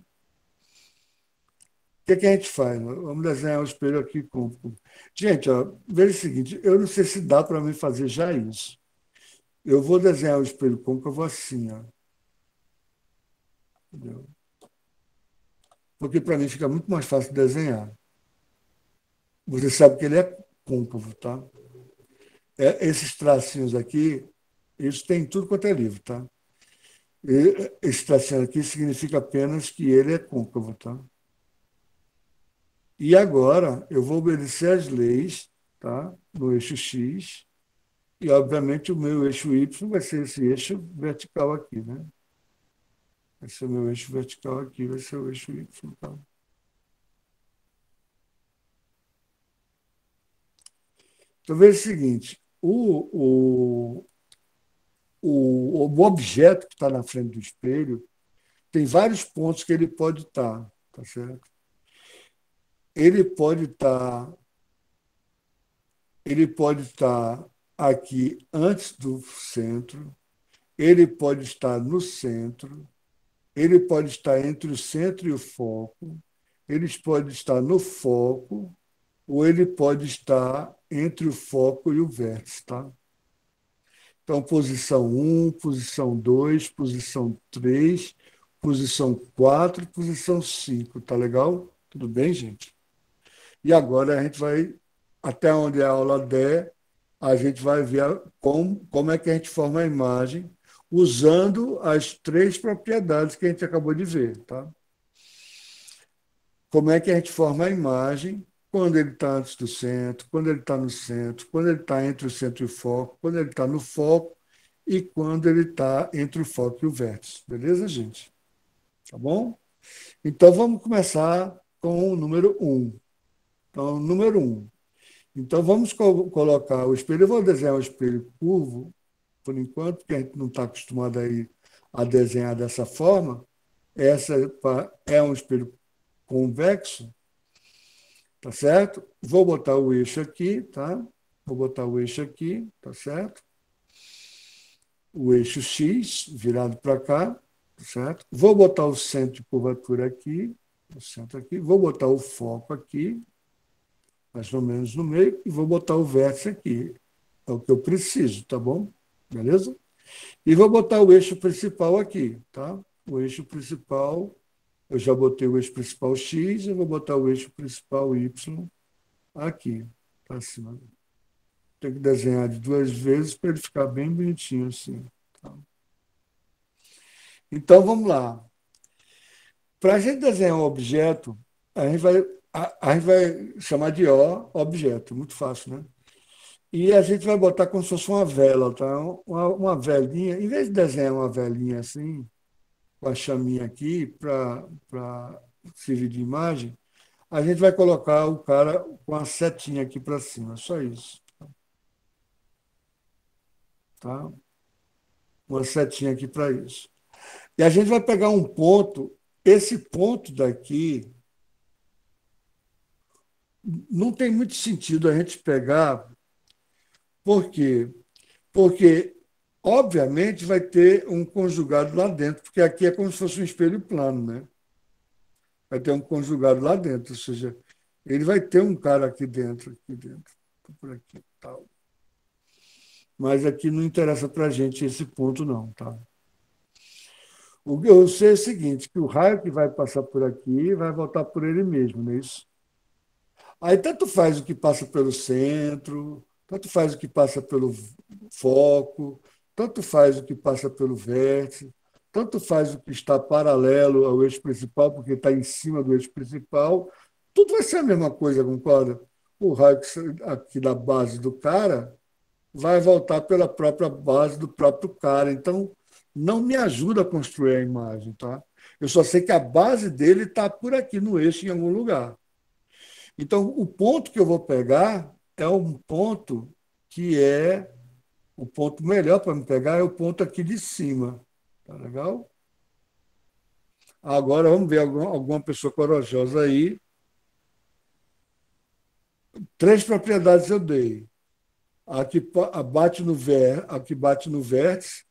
que a gente faz? Vamos desenhar o espelho aqui côncavo. Gente, ó, veja o seguinte, eu não sei se dá para mim fazer já isso. Eu vou desenhar o espelho côncavo assim, ó. Entendeu? Porque para mim fica muito mais fácil de desenhar. Você sabe que ele é côncavo, tá? Esses tracinhos aqui, isso tem em tudo quanto é livro, tá? E esse tracinho aqui significa apenas que ele é côncavo, tá? E agora eu vou obedecer às leis, tá? No eixo X, e obviamente o meu eixo Y vai ser esse eixo vertical aqui, né? Vai ser o meu eixo vertical aqui, vai ser o eixo Y, tá? Então veja o seguinte, o objeto que está na frente do espelho tem vários pontos que ele pode estar, tá certo? Ele pode estar, ele pode estar aqui antes do centro, ele pode estar no centro, ele pode estar entre o centro e o foco, ele pode estar no foco, ou ele pode estar entre o foco e o vértice, tá? Então, posição 1, posição 2, posição 3, posição 4, posição 5. Tá legal? Tudo bem, gente? E agora a gente vai, até onde a aula der, a gente vai ver como é que a gente forma a imagem usando as três propriedades que a gente acabou de ver. Tá? Como é que a gente forma a imagem quando ele está antes do centro, quando ele está no centro, quando ele está entre o centro e o foco, quando ele está no foco e quando ele está entre o foco e o vértice. Beleza, gente? Tá bom? Então, vamos começar com o número 1. Então, número 1. Então, vamos colocar o espelho. Eu vou desenhar o espelho curvo, por enquanto, porque a gente não está acostumado aí a desenhar dessa forma. Essa é um espelho convexo, tá certo? Vou botar o eixo aqui, tá? Vou botar o eixo aqui, tá certo? O eixo X virado para cá, tá certo? Vou botar o centro de curvatura aqui, o centro aqui. Vou botar o foco aqui, mais ou menos no meio, e vou botar o vértice aqui. É o que eu preciso, tá bom? Beleza? E vou botar o eixo principal aqui, tá? O eixo principal, eu já botei o eixo principal X, eu vou botar o eixo principal Y aqui, para cima. Tem que desenhar de duas vezes para ele ficar bem bonitinho assim. Tá? Então, vamos lá. Para a gente desenhar um objeto, a gente vai chamar de objeto, muito fácil, né? E a gente vai botar como se fosse uma vela, tá? Uma velinha. Em vez de desenhar uma velinha assim, com a chaminha aqui, para servir de imagem, a gente vai colocar o cara com a setinha aqui para cima, só isso. Tá? Uma setinha aqui para isso. E a gente vai pegar um ponto esse ponto daqui não tem muito sentido a gente pegar. Por quê? Porque, obviamente, vai ter um conjugado lá dentro, porque aqui é como se fosse um espelho plano, né? Vai ter um conjugado lá dentro, ou seja, ele vai ter um cara aqui dentro, por aqui, tal. Mas aqui não interessa para a gente esse ponto, não, tá? O que eu sei é o seguinte, que o raio que vai passar por aqui vai voltar por ele mesmo, não é isso? Aí tanto faz o que passa pelo centro, tanto faz o que passa pelo foco, tanto faz o que passa pelo vértice, tanto faz o que está paralelo ao eixo principal, porque está em cima do eixo principal, tudo vai ser a mesma coisa, concorda? O raio aqui da base do cara vai voltar pela própria base do próprio cara. Então, não me ajuda a construir a imagem, tá? Eu só sei que a base dele está por aqui no eixo, em algum lugar. Então, o ponto que eu vou pegar é um ponto que é o ponto melhor para me pegar, é o ponto aqui de cima. Tá legal? Agora vamos ver alguma pessoa corajosa aí. 3 propriedades eu dei. A que bate no vértice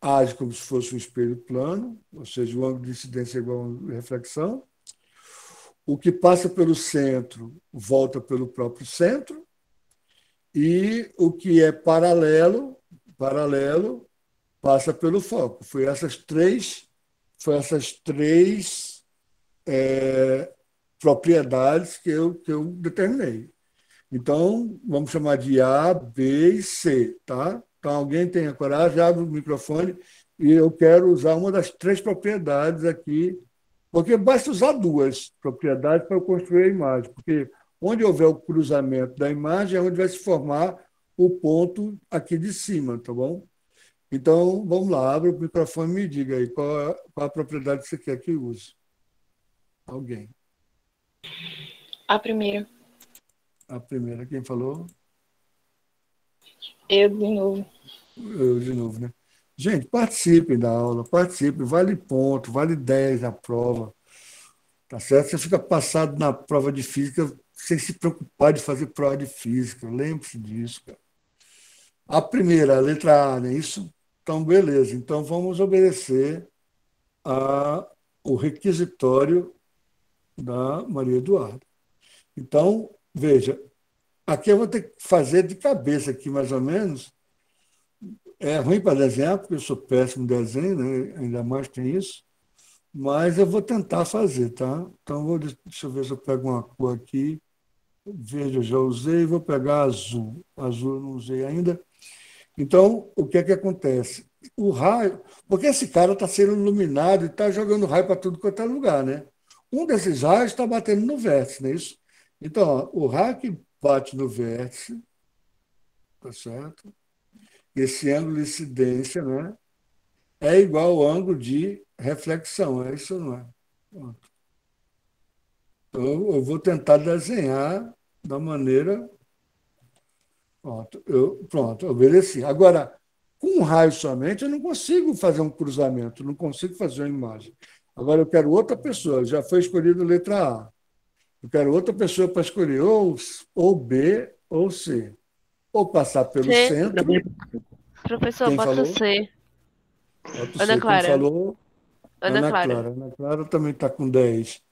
age como se fosse um espelho plano, ou seja, o ângulo de incidência é igual a reflexão. O que passa pelo centro volta pelo próprio centro. E o que é paralelo passa pelo foco. Foi essas três propriedades que eu determinei. Então, vamos chamar de A, B e C, tá? Então, alguém tem a coragem, abre o microfone e eu quero usar uma das 3 propriedades aqui, porque basta usar 2 propriedades para eu construir a imagem, porque onde houver o cruzamento da imagem é onde vai se formar o ponto aqui de cima, tá bom? Então, vamos lá, abre o microfone e me diga aí qual a propriedade que você quer que use. Alguém. A primeira. A primeira, quem falou? Eu de novo. Eu de novo, né? Gente, participem da aula, participem, vale ponto, vale 10 na prova, tá certo? Você fica passado na prova de física sem se preocupar de fazer prova de física, lembre-se disso, cara. A primeira, a letra A, não é isso? Então, beleza. Então, vamos obedecer o requisitório da Maria Eduarda. Então, veja, aqui eu vou ter que fazer de cabeça aqui, mais ou menos. É ruim para desenhar, porque eu sou péssimo em desenho, né? Ainda mais tem isso. Mas eu vou tentar fazer, tá? Então, deixa eu ver se eu pego uma cor aqui. Verde eu já usei, vou pegar azul. Azul eu não usei ainda. Então, o que é que acontece? O raio, porque esse cara está sendo iluminado e está jogando raio para tudo quanto é lugar, né? Um desses raios está batendo no vértice, não é isso? Então, ó, o raio que bate no vértice, tá certo? Esse ângulo de incidência, né? É igual ao ângulo de reflexão, é isso ou não é? Pronto. Então, eu vou tentar desenhar da maneira. Pronto, obedeci. Agora, com um raio somente, eu não consigo fazer um cruzamento, não consigo fazer uma imagem. Agora, eu quero outra pessoa, já foi escolhido letra A. Eu quero outra pessoa para escolher ou B ou C. Ou passar pelo C. centro. Professor, Quem bota falou? C. Bota o Ana C. Quem Clara. falou? Ana Clara. Ana Clara também está com 10.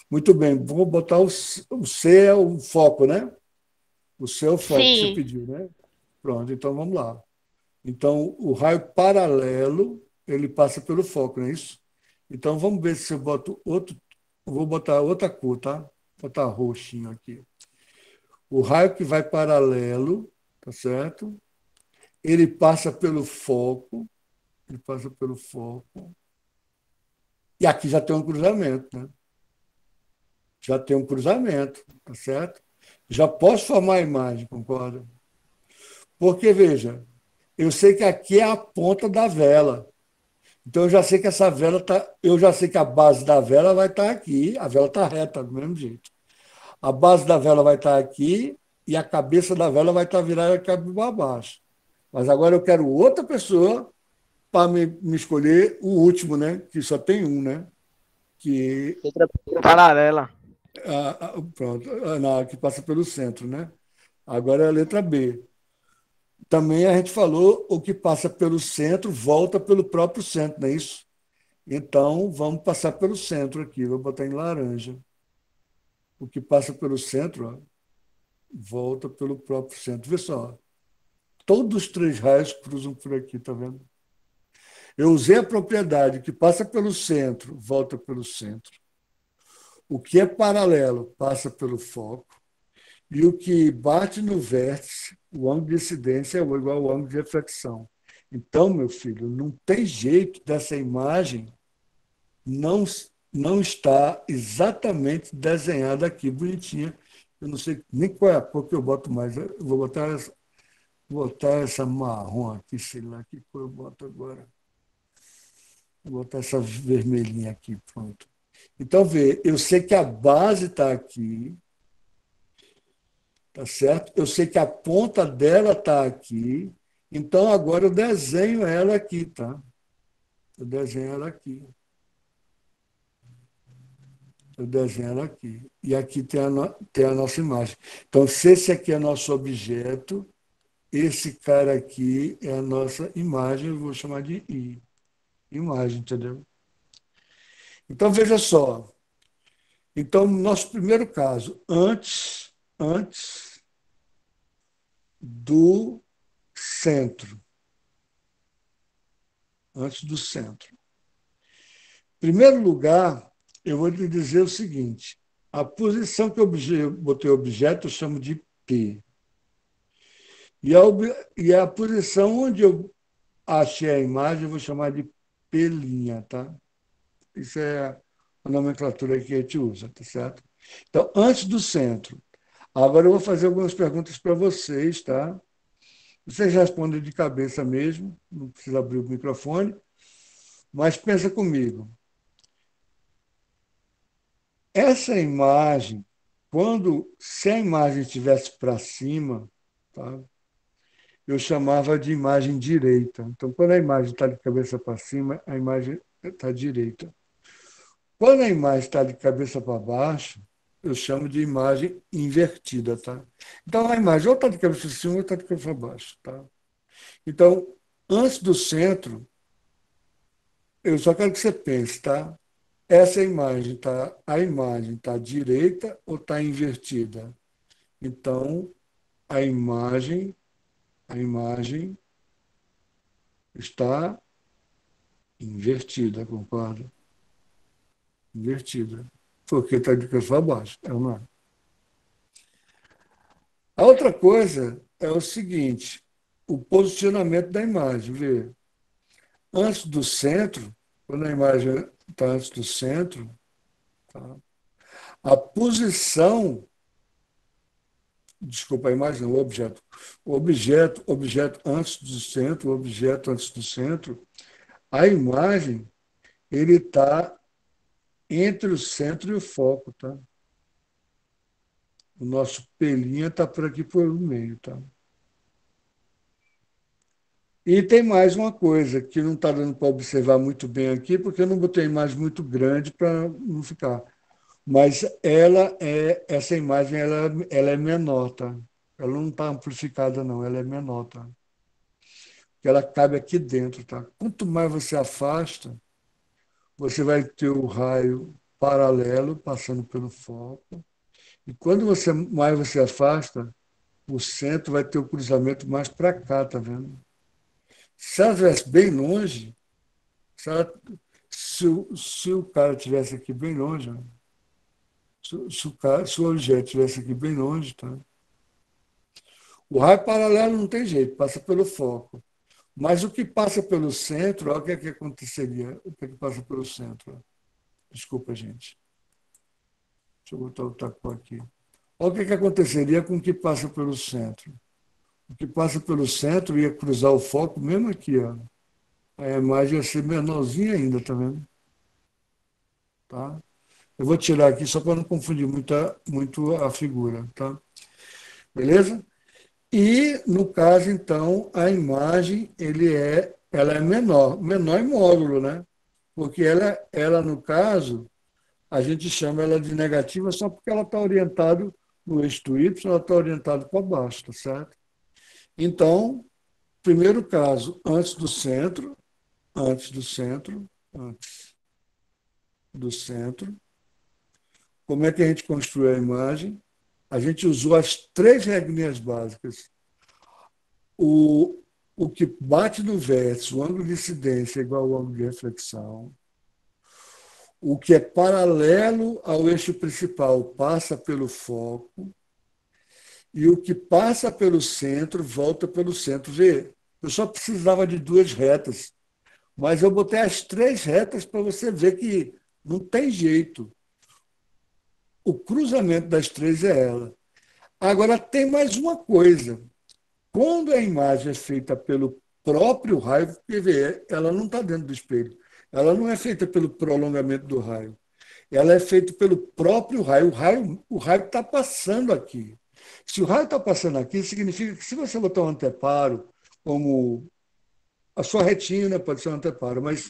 Muito bem, vou botar o C é o foco, né? O C é o foco que você Sim. pediu, né? Pronto, então vamos lá. Então, o raio paralelo, ele passa pelo foco, não é isso? Então, vamos ver se eu boto outro. Vou botar outra cor, tá? Vou botar roxinho aqui. O raio que vai paralelo, tá certo? Ele passa pelo foco. Ele passa pelo foco. E aqui já tem um cruzamento, né? Já tem um cruzamento, tá certo? Já posso formar a imagem, concorda? Porque, veja, eu sei que aqui é a ponta da vela. Então eu já sei que essa vela tá, eu já sei que a base da vela vai estar aqui, a vela está reta do mesmo jeito. A base da vela vai estar aqui e a cabeça da vela vai estar virada aqui para baixo. Mas agora eu quero outra pessoa para me escolher o último, né? Que só tem um, né? que Letra paralela. pronto, não, que passa pelo centro, né? Agora é a letra B. Também a gente falou o que passa pelo centro volta pelo próprio centro, não é isso? Então, vamos passar pelo centro aqui, vou botar em laranja. O que passa pelo centro, ó, volta pelo próprio centro. Vê só, todos os 3 raios cruzam por aqui, tá vendo? Eu usei a propriedade que passa pelo centro, volta pelo centro. O que é paralelo passa pelo foco. E o que bate no vértice, o ângulo de incidência é igual ao ângulo de reflexão. Então, meu filho, não tem jeito dessa imagem não está exatamente desenhada aqui, bonitinha. Eu não sei nem qual é a cor que eu boto mais. Eu vou botar essa marrom aqui, sei lá que cor eu boto agora. Vou botar essa vermelhinha aqui, pronto. Então, vê, eu sei que a base está aqui, tá certo? Eu sei que a ponta dela está aqui, então agora eu desenho ela aqui, tá? Eu desenho ela aqui. Eu desenho ela aqui. E aqui tem a nossa imagem. Então, se esse aqui é nosso objeto, esse cara aqui é a nossa imagem, eu vou chamar de I. Imagem, entendeu? Então, veja só. Então, nosso primeiro caso, antes do centro. Antes do centro. Em primeiro lugar, eu vou lhe dizer o seguinte: a posição que eu botei o objeto eu chamo de P. E a posição onde eu achei a imagem eu vou chamar de P', tá? Isso é a nomenclatura que a gente usa, tá certo? Então, antes do centro. Agora eu vou fazer algumas perguntas para vocês, tá? Vocês respondem de cabeça mesmo, não precisa abrir o microfone, mas pensa comigo. Essa imagem, se a imagem estivesse para cima, tá? Eu chamava de imagem direita. Então, quando a imagem está de cabeça para cima, a imagem está direita. Quando a imagem está de cabeça para baixo, eu chamo de imagem invertida. Tá? Então, a imagem ou está de cabeça para cima ou está de cabeça para baixo. Tá? Então, antes do centro, eu só quero que você pense, tá? Essa imagem tá, a imagem está direita ou está invertida? Então, a imagem está invertida, concorda? Invertida. Porque está de cabeça para baixo. É uma. A outra coisa é o seguinte: o posicionamento da imagem. Vê, antes do centro, quando a imagem está antes do centro, tá? A posição. Desculpa, a imagem não, o objeto. O objeto antes do centro, o objeto antes do centro, a imagem, ele está entre o centro e o foco, tá? O nosso pelinho está por aqui por meio, tá? E tem mais uma coisa que não está dando para observar muito bem aqui, porque eu não botei a imagem muito grande para não ficar. Mas essa imagem ela é menor, tá? Ela não está amplificada, não, ela é menor, tá? Porque ela cabe aqui dentro, tá? Quanto mais você afasta, você vai ter o raio paralelo passando pelo foco. E quando mais você afasta, o centro vai ter o cruzamento mais para cá, tá vendo? Se ela estivesse bem longe, se o cara estivesse aqui bem longe, se o objeto estivesse aqui bem longe, tá? O raio paralelo não tem jeito, passa pelo foco. Mas o que passa pelo centro, olha o que é que aconteceria. O que é que passa pelo centro? Desculpa, gente. Deixa eu botar outra cor aqui. Olha o que é que aconteceria com o que passa pelo centro. O que passa pelo centro ia cruzar o foco, mesmo aqui, ó. A imagem ia ser menorzinha ainda, tá vendo? Tá? Eu vou tirar aqui só para não confundir muito a figura, tá? Beleza? E, no caso, então, a imagem ela é menor em módulo, né? Porque ela, no caso, a gente chama ela de negativa só porque ela está orientada no eixo Y, ela está orientada para baixo, tá certo? Então, primeiro caso, antes do centro, antes do centro. Como é que a gente construiu a imagem? A gente usou as 3 regrinhas básicas. O, o que bate no vértice, o ângulo de incidência é igual ao ângulo de reflexão. O que é paralelo ao eixo principal passa pelo foco. E o que passa pelo centro volta pelo centro. Vê, eu só precisava de 2 retas, mas eu botei as 3 retas para você ver que não tem jeito. O cruzamento das 3 é ela. Agora, tem mais uma coisa. Quando a imagem é feita pelo próprio raio, porque vê, ela não está dentro do espelho. Ela não é feita pelo prolongamento do raio. Ela é feita pelo próprio raio. O raio está passando aqui. Se o raio está passando aqui, significa que se você botar um anteparo, como a sua retina pode ser um anteparo, mas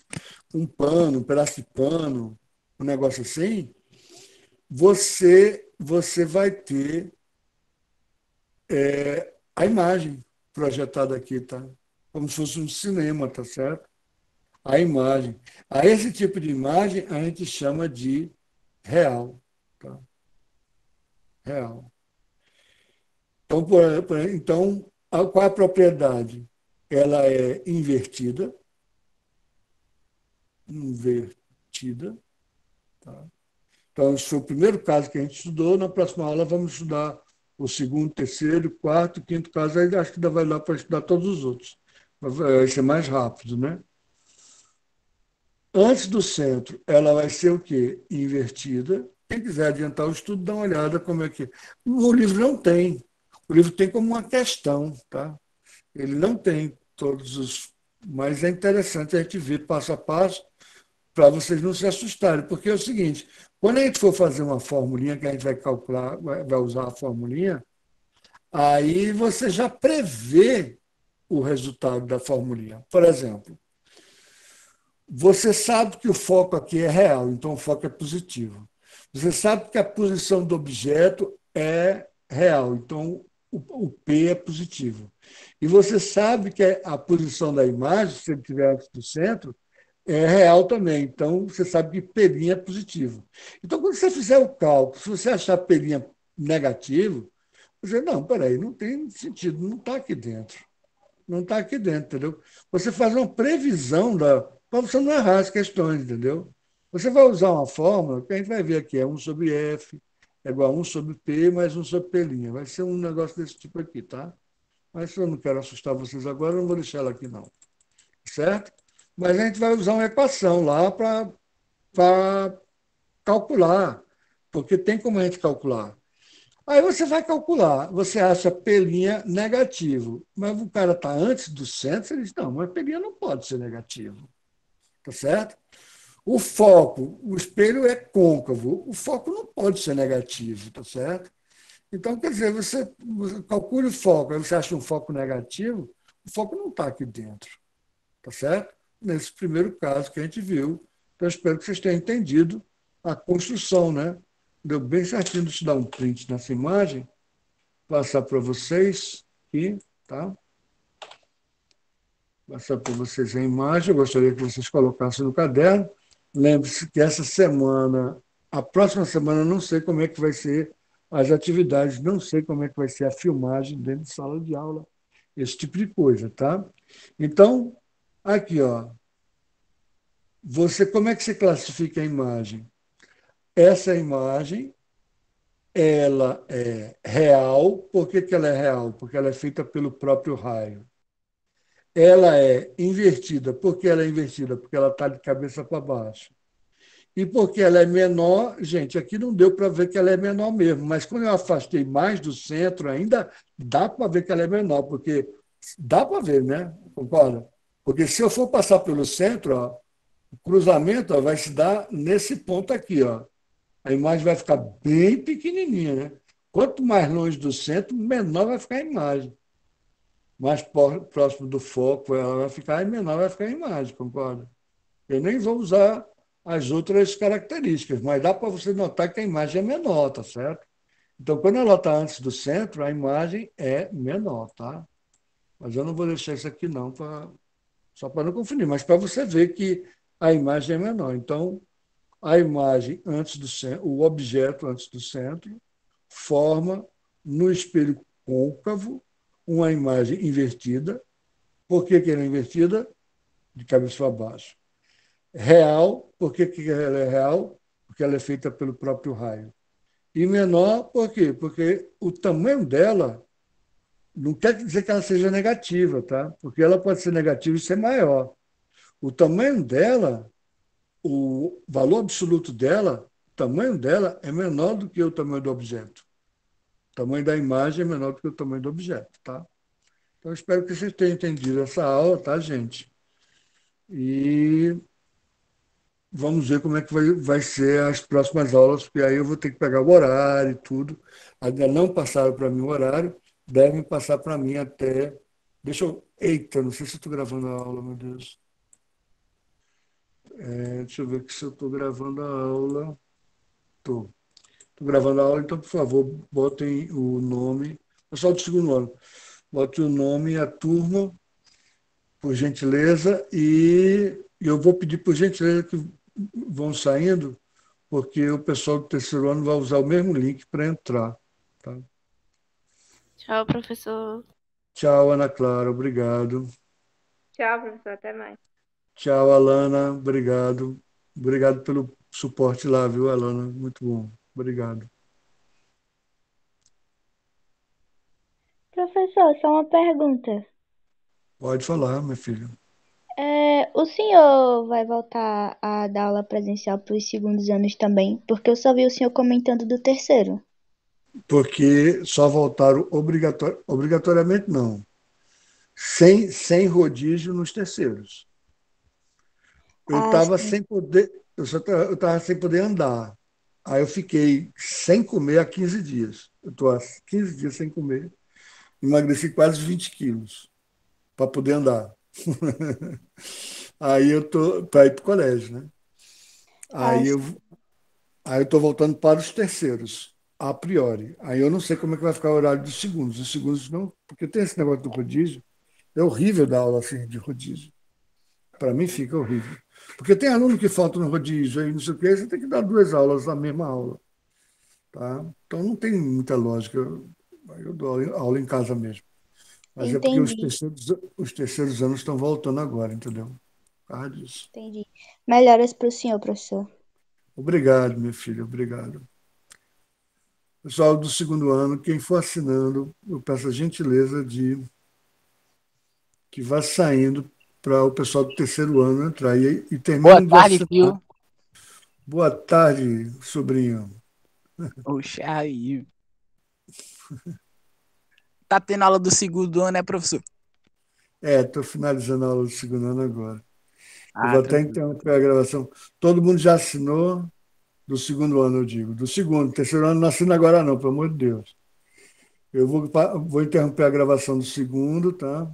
um pano, um pedaço de pano, um negócio assim, você vai ter a imagem projetada aqui, tá? Como se fosse um cinema, tá certo? A imagem. A esse tipo de imagem a gente chama de real, tá? Real. Então, qual é a propriedade? Ela é invertida, tá? Então, esse foi o primeiro caso que a gente estudou. Na próxima aula vamos estudar o segundo, terceiro, quarto, quinto caso. Aí acho que ainda vai dar para estudar todos os outros. Vai ser mais rápido, né? Antes do centro, ela vai ser o quê? Invertida. Quem quiser adiantar o estudo, dá uma olhada como é que é. O livro não tem. O livro tem como uma questão, tá? Ele não tem todos os... Mas é interessante a gente ver passo a passo para vocês não se assustarem, porque é o seguinte, quando a gente for fazer uma formulinha, que a gente vai calcular, vai usar a formulinha, aí você já prevê o resultado da formulinha. Por exemplo, você sabe que o foco aqui é real, então o foco é positivo. Você sabe que a posição do objeto é real, então o P é positivo. E você sabe que a posição da imagem, se ele estiver antes do centro, é real também. Então, você sabe que P' é positivo. Então, quando você fizer o cálculo, se você achar P' negativo, você, não, peraí, não tem sentido, não está aqui dentro. Não está aqui dentro, entendeu? Você faz uma previsão para você não errar as questões, entendeu? Você vai usar uma fórmula que a gente vai ver aqui, é 1 sobre F, é igual a 1 sobre P mais 1 sobre P'. Vai ser um negócio desse tipo aqui, tá? Mas se eu não quero assustar vocês agora, eu não vou deixar ela aqui, não. Certo? Mas a gente vai usar uma equação lá para calcular, porque tem como a gente calcular. Aí você vai calcular, você acha P' negativo, mas o cara está antes do centro, você diz, não, mas P' não pode ser negativo, tá certo? O foco, o espelho é côncavo, o foco não pode ser negativo, tá certo? Então, quer dizer, você calcula o foco, aí você acha um foco negativo, o foco não está aqui dentro, tá certo? Nesse primeiro caso que a gente viu. Então, espero que vocês tenham entendido a construção, né? Deu bem certinho de dar um print nessa imagem, passar para vocês aqui, tá? Passar para vocês a imagem. Eu gostaria que vocês colocassem no caderno. Lembre-se que essa semana, a próxima semana, eu não sei como é que vai ser as atividades, não sei como é que vai ser a filmagem dentro de sala de aula, esse tipo de coisa, tá? Então, aqui, ó. Como é que você classifica a imagem? Essa imagem, ela é real. Por que ela é real? Porque ela é feita pelo próprio raio. Ela é invertida. Por que ela é invertida? Porque ela está de cabeça para baixo. E porque ela é menor, gente, aqui não deu para ver que ela é menor mesmo, mas quando eu afastei mais do centro, ainda dá para ver que ela é menor, porque dá para ver, né? Concorda? Porque se eu for passar pelo centro, ó, o cruzamento, ó, vai se dar nesse ponto aqui, ó. A imagem vai ficar bem pequenininha, né? Quanto mais longe do centro, menor vai ficar a imagem. Mais próximo do foco ela vai ficar, e menor vai ficar a imagem, concorda? Eu nem vou usar as outras características, mas dá para você notar que a imagem é menor, tá certo? Então, quando ela está antes do centro, a imagem é menor, tá? Mas eu não vou deixar isso aqui não, só para não confundir, mas para você ver que a imagem é menor. Então, a imagem antes do centro, o objeto antes do centro, forma no espelho côncavo uma imagem invertida. Por que ela é invertida? De cabeça para baixo. Real, por que ela é real? Porque ela é feita pelo próprio raio. E menor, por quê? Porque o tamanho dela não quer dizer que ela seja negativa, tá? Porque ela pode ser negativa e ser maior. O tamanho dela, o valor absoluto dela, o tamanho dela é menor do que o tamanho do objeto. O tamanho da imagem é menor do que o tamanho do objeto, tá? Então, espero que vocês tenham entendido essa aula, tá, gente? E vamos ver como é que vai ser as próximas aulas, porque aí eu vou ter que pegar o horário e tudo. Ainda não passaram para mim o horário, devem passar para mim até. Deixa eu. Eita, não sei se eu estou gravando a aula, meu Deus. Deixa eu ver aqui se eu estou gravando a aula. Estou. Estou gravando a aula, então, por favor, botem o nome. Pessoal do segundo ano, botem o nome e a turma, por gentileza, e eu vou pedir, por gentileza, que vão saindo, porque o pessoal do terceiro ano vai usar o mesmo link para entrar. Tá? Tchau, professor. Tchau, Ana Clara, obrigado. Tchau, professor. Até mais. Tchau, Alana, obrigado. Obrigado pelo suporte lá, viu, Alana? Muito bom. Obrigado. Professor, só uma pergunta. Pode falar, minha filha. O senhor vai voltar a dar aula presencial para os segundos anos também? Porque eu só vi o senhor comentando do terceiro. Porque só voltaram obrigatoriamente, não. Sem rodízio nos terceiros. Eu estava sem poder, eu estava sem poder andar. Aí eu fiquei sem comer há 15 dias. Eu estou há 15 dias sem comer. Emagreci quase 20 quilos para poder andar. Aí eu estou para ir para o colégio, né? Aí eu Aí eu estou voltando para os terceiros, a priori. Aí eu não sei como é que vai ficar o horário dos segundos. Os segundos não, porque tem esse negócio do rodízio. É horrível dar aula assim de rodízio. Para mim fica horrível. Porque tem aluno que falta no rodízio, aí não sei o quê, você tem que dar duas aulas na mesma aula. Tá? Então não tem muita lógica. Aí eu dou aula em casa mesmo. Mas é porque Entendi, os terceiros anos estão voltando agora, entendeu? Ah, disso. entendi. Melhoras para o senhor, professor. Obrigado, minha filha, obrigado. Pessoal do segundo ano, quem for assinando, eu peço a gentileza de que vá saindo para o pessoal do terceiro ano entrar e Boa terminem de tarde, assinar. tio. Boa tarde, sobrinho. Oxe, aí. Tá tendo aula do segundo ano, né, professor? Estou finalizando a aula do segundo ano agora. Eu vou até Tranquilo. interromper a gravação. Todo mundo já assinou do segundo ano, eu digo. Do segundo, terceiro ano não assina agora não, pelo amor de Deus. Eu vou interromper a gravação do segundo, tá?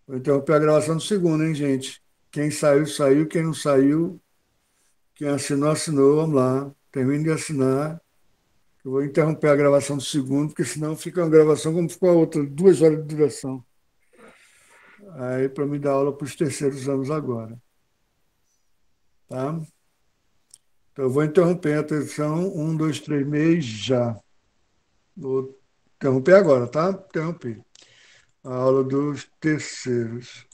Vou interromper a gravação do segundo, hein, gente? Quem saiu, saiu. Quem não saiu, quem assinou, assinou. Vamos lá. Termine de assinar. Eu vou interromper a gravação do segundo, porque senão fica uma gravação como ficou a outra, 2 horas de duração. Aí, para me dar aula para os terceiros anos agora. Tá? Então, eu vou interromper. Atenção. 1, 2, 3, meses, já. Vou interromper agora, tá? Interromper. A aula dos terceiros.